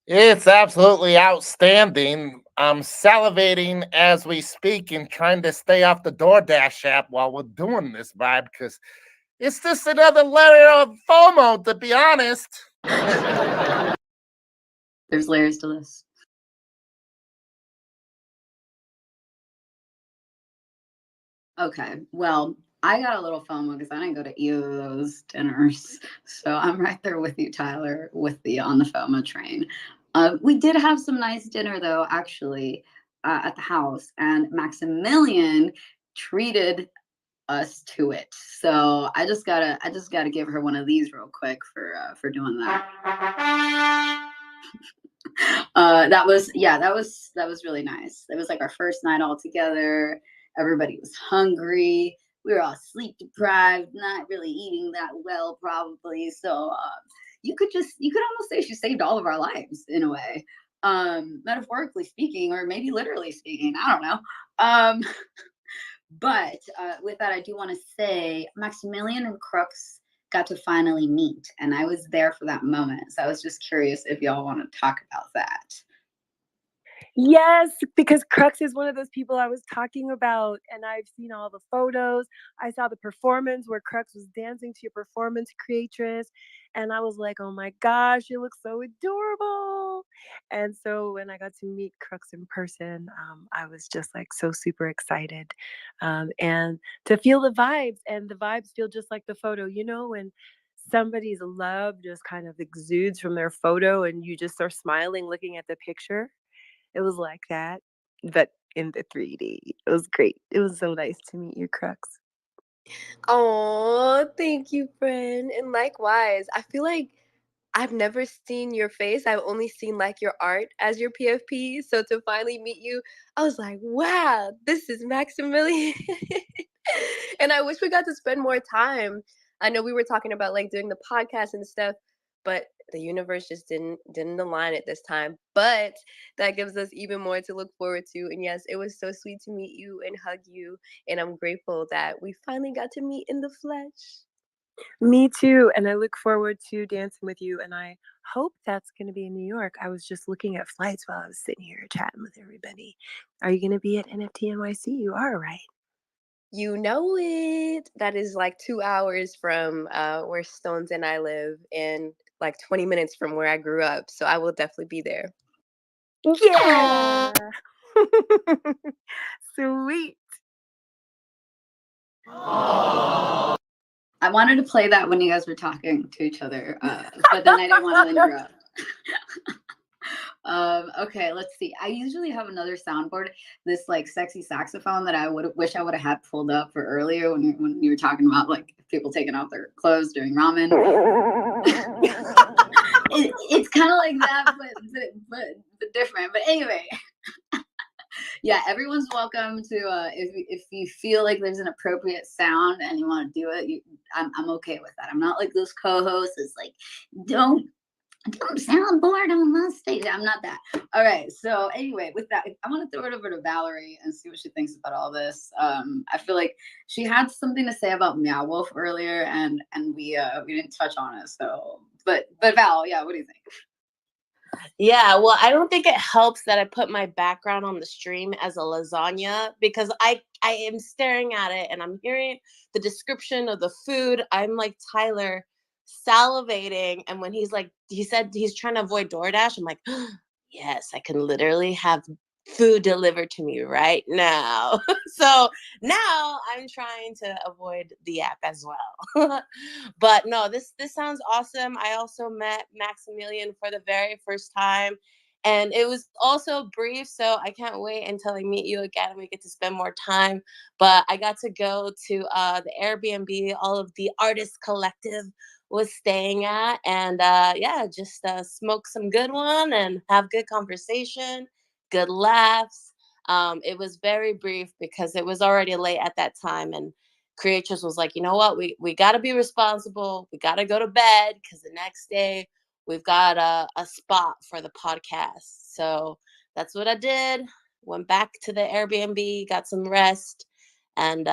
It's absolutely outstanding. I'm salivating as we speak and trying to stay off the DoorDash app while we're doing this vibe because it's just another layer of FOMO, to be honest. There's layers to this. Okay, well, I got a little FOMO because I didn't go to either of those dinners. So I'm right there with you, Tyler, with the on the FOMO train. We did have some nice dinner though, actually, at the house, and Maximilian treated us to it. So I just gotta give her one of these real quick for doing that. That was really nice. It was like our first night all together. Everybody was hungry. We were all sleep deprived, not really eating that well, probably. So you could almost say she saved all of our lives in a way, metaphorically speaking, or maybe literally speaking. I don't know. But with that, I do want to say Maximilian and Crooks got to finally meet, and I was there for that moment. So I was just curious if y'all want to talk about that. Yes, because Crux is one of those people I was talking about, and I've seen all the photos. I saw the performance where Crux was dancing to your performance creatress, and I was like, oh my gosh, you look so adorable. And so when I got to meet Crux in person, I was just like so super excited. And to feel the vibes, and the vibes feel just like the photo, when somebody's love just kind of exudes from their photo and you just are smiling looking at the picture. It was like that, but in the 3D. It was great. It was so nice to meet you, Crux. Oh, thank you, friend. And likewise, I feel like I've never seen your face. I've only seen like your art as your PFP. So to finally meet you, I was like, wow, this is Maximilian. And I wish we got to spend more time. I know we were talking about like doing the podcast and stuff, but the universe just didn't align at this time. But that gives us even more to look forward to. And yes, it was so sweet to meet you and hug you. And I'm grateful that we finally got to meet in the flesh. Me too. And I look forward to dancing with you. And I hope that's going to be in New York. I was just looking at flights while I was sitting here chatting with everybody. Are you going to be at NFT NYC? You are, right? You know it. That is like 2 hours from where Stones and I live, and like 20 minutes from where I grew up. So I will definitely be there. Yeah. Sweet. I wanted to play that when you guys were talking to each other, but then I didn't want to interrupt. Okay, let's see. I usually have another soundboard, this like sexy saxophone that I wish I would have had pulled up for earlier when you were talking about like people taking off their clothes during ramen. It's kind of like that, but different. But anyway, yeah, everyone's welcome to if you feel like there's an appropriate sound and you want to do it. I'm okay with that. I'm not like those co-hosts. It's like don't sound bored on the stage. I'm not that. All right. So anyway, with that, I want to throw it over to Valerie and see what she thinks about all this. I feel like she had something to say about Meow Wolf earlier, and we didn't touch on it. So, but Val, yeah, what do you think? Yeah, well, I don't think it helps that I put my background on the stream as a lasagna because I am staring at it and I'm hearing the description of the food. I'm like Tyler salivating, and when he said he's trying to avoid DoorDash, I'm like, yes, I can literally have food delivered to me right now. So now I'm trying to avoid the app as well. But no, this sounds awesome. I also met Maximilian for the very first time, and it was also brief, so I can't wait until I meet you again and we get to spend more time. But I got to go to the Airbnb all of the artist collective was staying at, and yeah, just smoke some good one and have good conversation, good laughs. It was very brief because it was already late at that time, and Creatress was like, you know what, we got to be responsible. We got to go to bed because the next day we've got a spot for the podcast. So that's what I did. Went back to the Airbnb, got some rest, and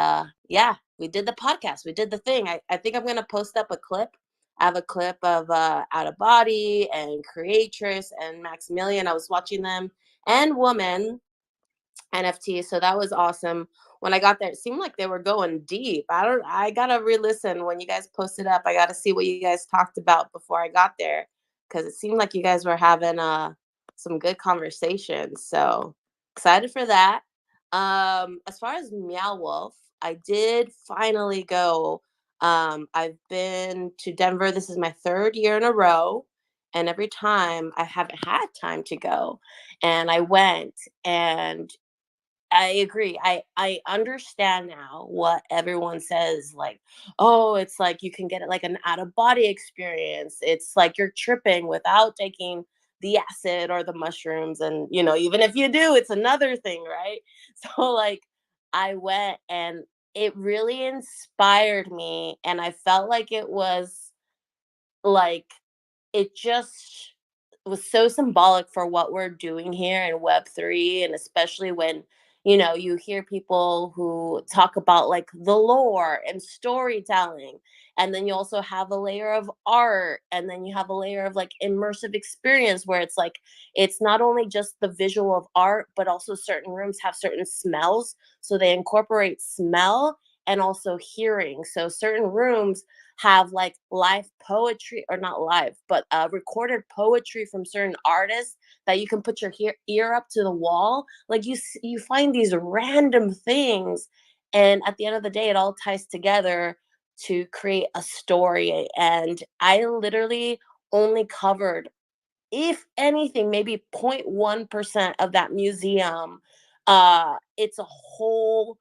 yeah, we did the podcast. We did the thing. I think I'm gonna post up a clip. I have a clip of Out of Body and Creatress and Maximilian. I was watching them and Woman NFT. So that was awesome. When I got there, it seemed like they were going deep. I gotta re-listen when you guys posted up. I gotta see what you guys talked about before I got there. Cause it seemed like you guys were having some good conversations. So excited for that. As far as Meow Wolf, I did finally go. I've been to Denver. This is my third year in a row. And every time I haven't had time to go. And I went, and I agree. I understand now what everyone says, like, oh, it's like you can get it like an out of body experience. It's like you're tripping without taking the acid or the mushrooms. And, you know, even if you do, it's another thing, right? So, like, I went and it really inspired me. And I felt like it was like it just was so symbolic for what we're doing here in Web3. And especially when, you know, you hear people who talk about like the lore and storytelling. And then you also have a layer of art. And then you have a layer of like immersive experience where it's like, it's not only just the visual of art, but also certain rooms have certain smells. So they incorporate smell and also hearing. So certain rooms have like live poetry, or not live, but recorded poetry from certain artists that you can put your ear up to the wall. Like you find these random things, and at the end of the day, it all ties together to create a story. And I literally only covered, if anything, maybe 0.1% of that museum. It's a whole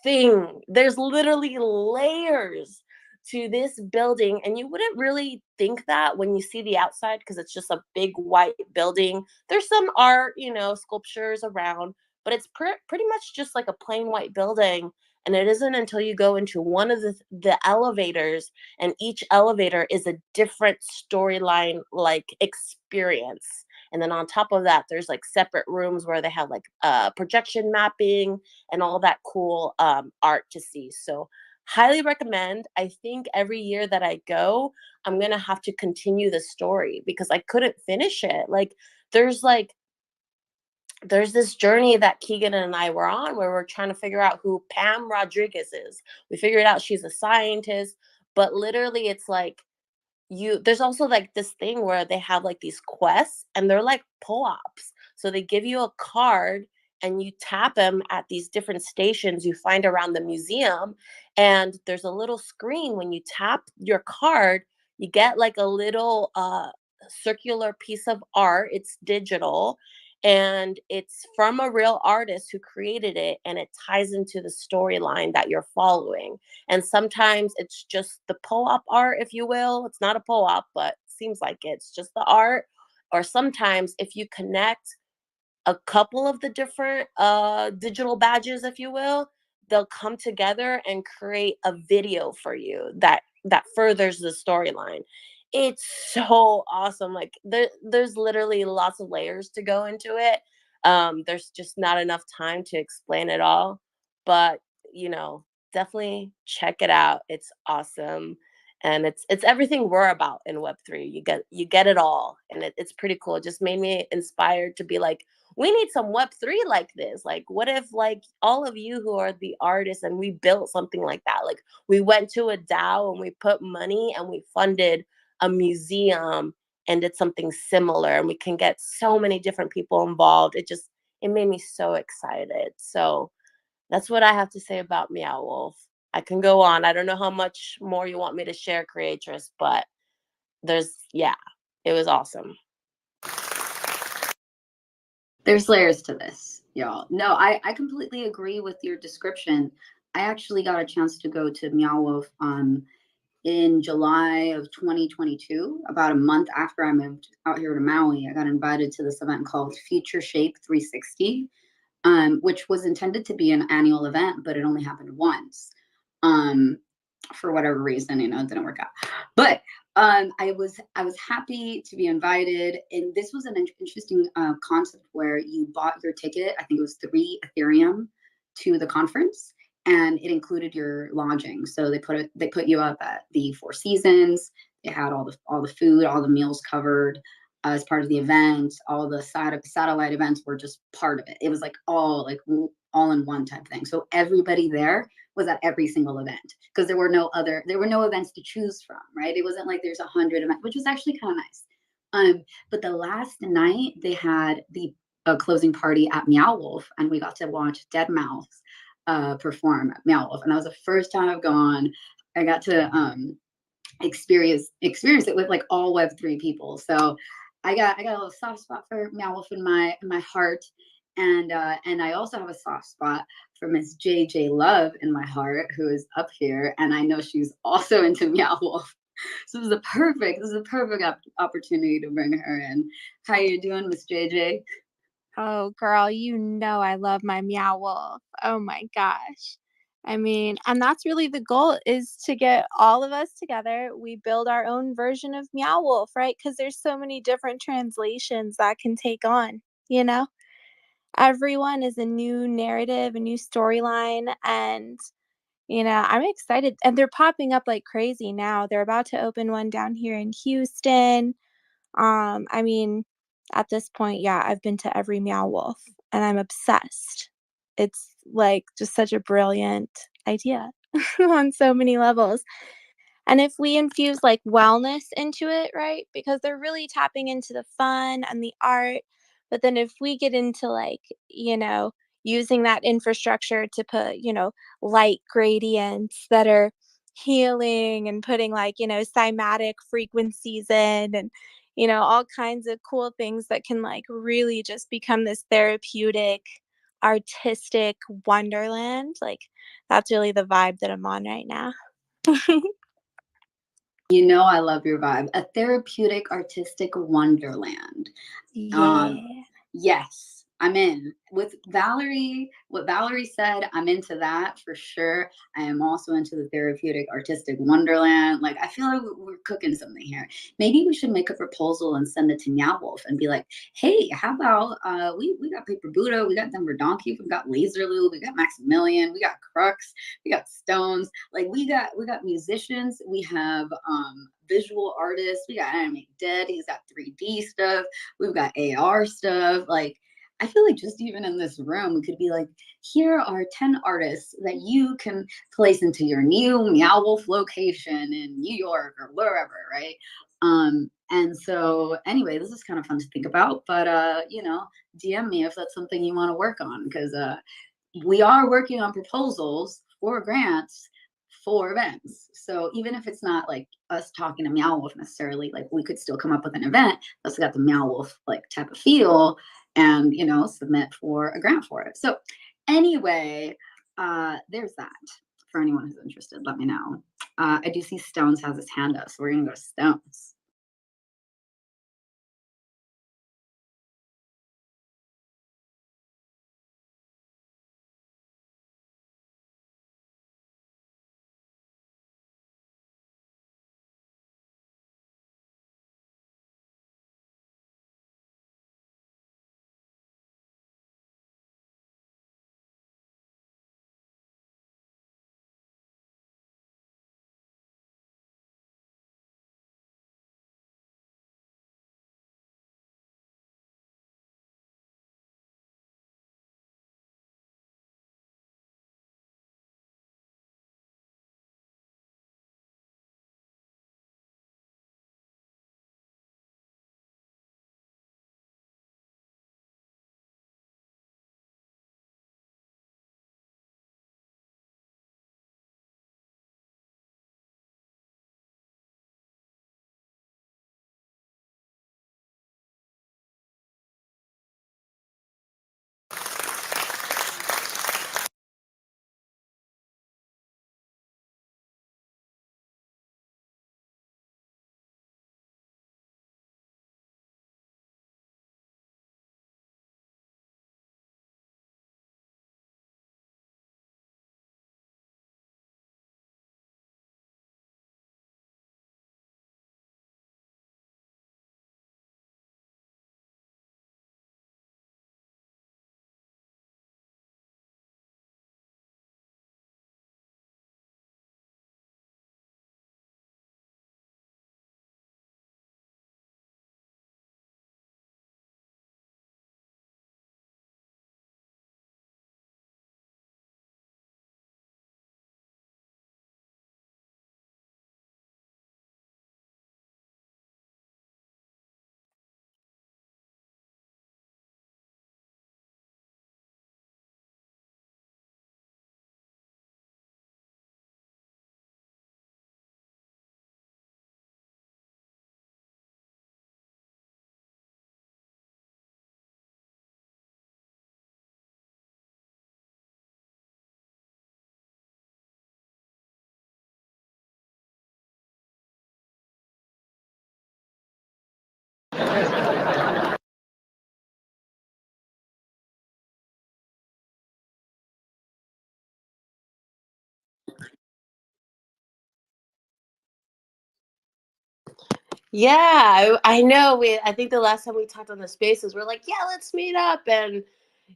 thing. There's literally layers to this building, and you wouldn't really think that when you see the outside, because it's just a big white building. There's some art, sculptures around, but it's pretty much just like a plain white building. And it isn't until you go into one of the elevators, and each elevator is a different storyline like experience. And then on top of that, there's like separate rooms where they have like projection mapping and all that cool art to see. So highly recommend. I think every year that I go, I'm gonna have to continue the story because I couldn't finish it. Like there's like there's this journey that Keegan and I were on where we're trying to figure out who Pam Rodriguez is. We figured out she's a scientist, but literally it's like there's also like this thing where they have like these quests, and they're like co-ops. So they give you a card, and you tap them at these different stations you find around the museum, and there's a little screen. When you tap your card, you get like a little circular piece of art. It's digital, and it's from a real artist who created it, and it ties into the storyline that you're following. And sometimes it's just the po-op art, if you will. It's not a po-op, but seems like it's just the art. Or sometimes if you connect a couple of the different digital badges, if you will, they'll come together and create a video for you that furthers the storyline. It's so awesome. Like there's literally lots of layers to go into it. There's just not enough time to explain it all, but definitely check it out. It's awesome. And it's everything we're about in Web3. You get it all, and it's pretty cool. It just made me inspired to be like, we need some Web3 like this. Like, what if like all of you who are the artists and we built something like that? Like we went to a DAO and we put money and we funded a museum and did something similar, and we can get so many different people involved. It made me so excited. So that's what I have to say about Meow Wolf. I can go on. I don't know how much more you want me to share, Creatress, but it was awesome. There's layers to this, y'all. No, I completely agree with your description. I actually got a chance to go to Meow Wolf in July of 2022, about a month after I moved out here to Maui. I got invited to this event called Future Shape 360, which was intended to be an annual event, but it only happened once. For whatever reason, it didn't work out. But I was happy to be invited, and this was an interesting concept where you bought your ticket. I think it was 3 Ethereum to the conference, and it included your lodging. So they put you up at the Four Seasons. They had all the food, all the meals covered as part of the event. All the satellite events were just part of it. It was like all in one type thing. So everybody there was at every single event because there were no events to choose from, right? It wasn't like there's 100 events, which was actually kind of nice. But the last night they had the closing party at Meow Wolf, and we got to watch Deadmau5 perform at Meow Wolf, and that was the first time I've gone. I got to experience it with like all Web3 people. So I got a little soft spot for Meow Wolf in my heart, and I also have a soft spot for Miss JJ Love in my heart, who is up here, and I know she's also into Meow Wolf. So this is a perfect opportunity to bring her in. How you doing, Miss JJ? Oh, girl, I love my Meow Wolf. Oh my gosh. I mean, and that's really the goal, is to get all of us together. We build our own version of Meow Wolf, right? Because there's so many different translations that can take on, you know? Everyone is a new narrative, a new storyline, and I'm excited. And they're popping up like crazy now. They're about to open one down here in Houston. I mean, at this point, yeah, I've been to every Meow Wolf and I'm obsessed. It's like just such a brilliant idea on so many levels. And if we infuse like wellness into it, right? Because they're really tapping into the fun and the art. But then if we get into like, using that infrastructure to put, light gradients that are, healing and putting like, cymatic frequencies in and, all kinds of cool things that can like really just become this therapeutic, artistic wonderland. Like that's really the vibe that I'm on right now. You know, I love your vibe. A therapeutic, artistic wonderland. Yeah. Yes, I'm in. With Valerie, what Valerie said, I'm into that for sure. I am also into the therapeutic, artistic wonderland. Like, I feel like we're cooking something here. Maybe we should make a proposal and send it to Meow Wolf and be like, hey, how about we got Paper Buddha, we got Denver Donkey, we got Laserloo, we got Maximilian, we got Crux, we got Stones. Like, we got musicians, we have visual artists, we got Animate Dead, he's got 3D stuff, we've got AR stuff. Like, I feel like just even in this room, we could be like, here are 10 artists that you can place into your new Meow Wolf location in New York or wherever, right? And so anyway, this is kind of fun to think about, but DM me if that's something you want to work on, because we are working on proposals for grants for events. So even if it's not like us talking to Meow Wolf necessarily, like we could still come up with an event that's got the Meow Wolf like type of feel and submit for a grant for it. So anyway, there's that. For anyone who's interested, let me know. I do see Stones has his hand up, so we're gonna go to Stones. Yeah, I know. I think the last time we talked on the spaces, we're like, yeah, let's meet up. And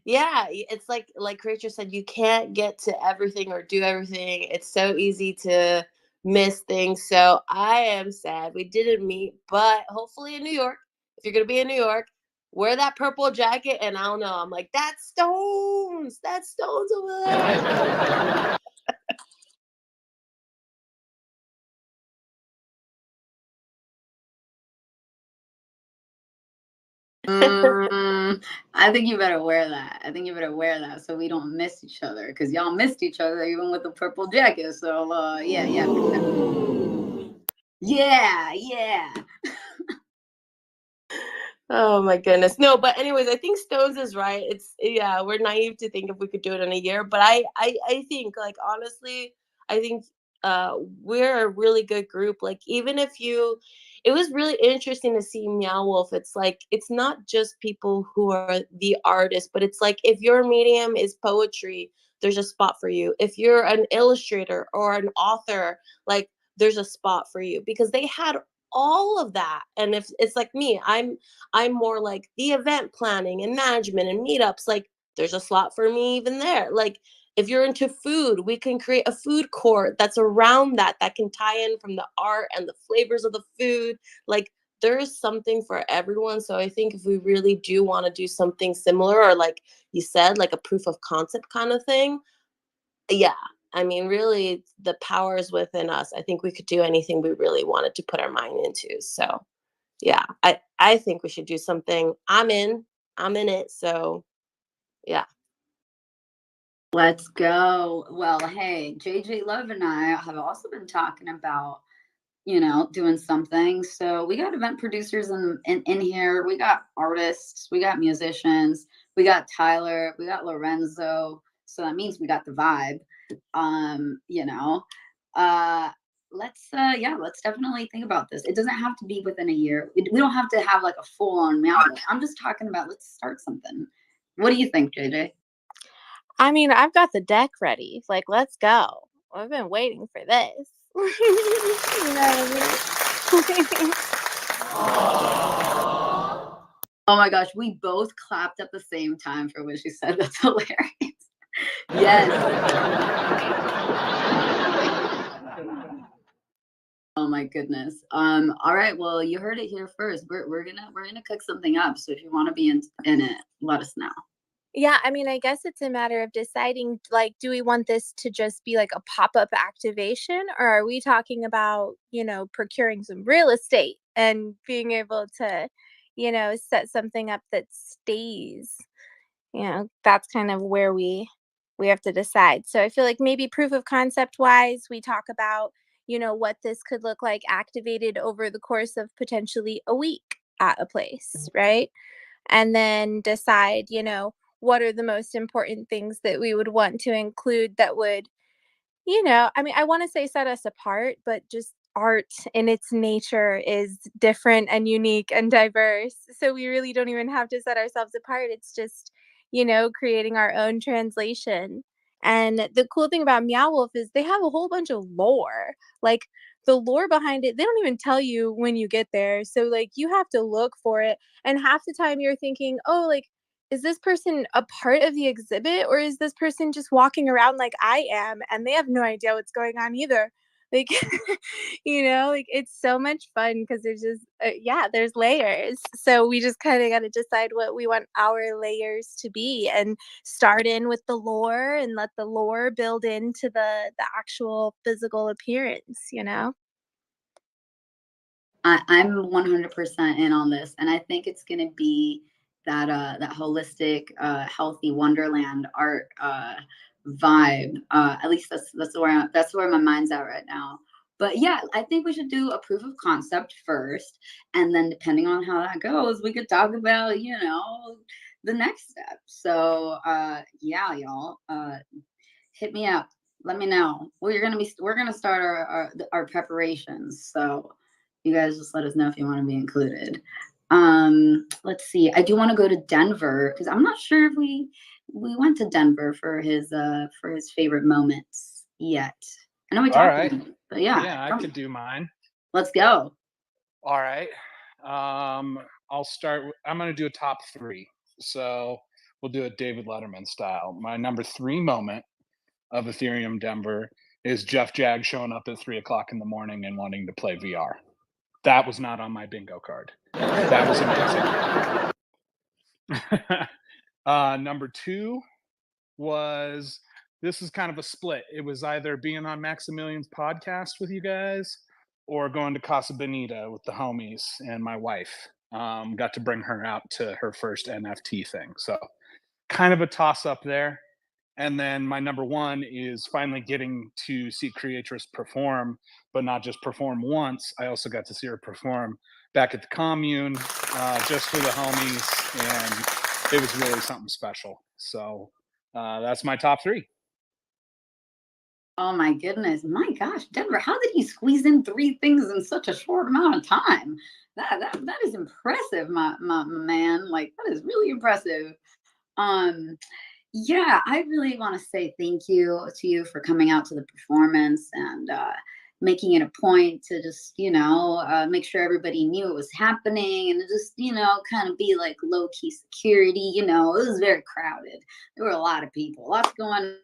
yeah, it's like Rachel said, you can't get to everything or do everything. It's so easy to miss things. So I am sad we didn't meet, but hopefully in New York, if you're gonna be in New York, wear that purple jacket. And I don't know, I'm like, that's Stones. That's Stones over there. I think you better wear that. I think you better wear that so we don't miss each other, because y'all missed each other even with the purple jacket. So yeah. Yeah. Oh my goodness. No, but anyways, I think Stones is right. It's yeah, we're naive to think if we could do it in a year, but I think like honestly, I think we're a really good group. Like even if you it was really interesting to see Meow Wolf. It's like it's not just people who are the artists, but it's like if your medium is poetry, there's a spot for you. If you're an illustrator or an author, like there's a spot for you because they had all of that. And if it's like me, I'm more like the event planning and management and meetups. Like there's a slot for me even there. Like if you're into food, we can create a food court that's around that can tie in from the art and the flavors of the food. Like there is something for everyone. So I think if we really do want to do something similar, or like you said, like a proof of concept kind of thing, yeah. I mean, really, the power is within us. I think we could do anything we really wanted to put our mind into. So yeah, I think we should do something. I'm in it. So yeah. Let's go. Well, hey, JJ Love and I have also been talking about, doing something. So we got event producers in here. We got artists, we got musicians, we got Tyler, we got Lorenzo. So that means we got the vibe. Um, you know, uh, let's definitely think about this. It doesn't have to be within a year. We don't have to have like a full on meow. I'm just talking about let's start something. What do you think, JJ? I mean, I've got the deck ready. Like, let's go. I've been waiting for this. You know what I mean? Oh my gosh, we both clapped at the same time for what she said. That's hilarious. Yes. Oh my goodness. All right, well, you heard it here first. We're gonna cook something up. So if you want to be in it, let us know. Yeah, I mean, I guess it's a matter of deciding, like, do we want this to just be like a pop-up activation, or are we talking about, procuring some real estate and being able to, set something up that stays? That's kind of where we have to decide. So I feel like maybe proof of concept wise, we talk about, what this could look like activated over the course of potentially a week at a place, right? And then decide, what are the most important things that we would want to include that would, I mean, I want to say set us apart, but just art in its nature is different and unique and diverse. So we really don't even have to set ourselves apart. It's just, creating our own translation. And the cool thing about Meow Wolf is they have a whole bunch of lore. Like the lore behind it, they don't even tell you when you get there. So like you have to look for it. And half the time you're thinking, oh, like, is this person a part of the exhibit or is this person just walking around like I am and they have no idea what's going on either? Like, like it's so much fun because there's just, there's layers. So we just kind of got to decide what we want our layers to be and start in with the lore and let the lore build into the actual physical appearance. I'm 100% in on this, and I think it's gonna be that holistic, healthy Wonderland art vibe. At least that's where my mind's at right now. But yeah, I think we should do a proof of concept first, and then depending on how that goes, we could talk about the next step. So yeah, y'all, hit me up. Let me know. We're gonna start our preparations. So you guys just let us know if you want to be included. Let's see. I do want to go to Denver because I'm not sure if we went to Denver for his favorite moments yet. I know we All talked right. about it, but yeah. Yeah, I could do mine. Let's go. All right. I'll start. I'm going to do a top 3. So we'll do it David Letterman style. My number 3 moment of Ethereum Denver is Jeff Jag showing up at 3:00 in the morning and wanting to play VR. That was not on my bingo card. That was amazing. Number 2 was, this is kind of a split. It was either being on Maximilian's podcast with you guys or going to Casa Bonita with the homies and my wife. got to bring her out to her first NFT thing. So kind of a toss up there. And then my number one is finally getting to see Creatress perform, but not just perform once. I also got to see her perform back at the commune, just for the homies, and it was really something special. So that's my top three. Oh my goodness. My gosh, Denver, how did you squeeze in 3 things in such a short amount of time? That is impressive, my man. Like, that is really impressive. Yeah, I really want to say thank you to you for coming out to the performance and making it a point to just, make sure everybody knew it was happening and just, kind of be like low key security. It was very crowded. There were a lot of people, lots going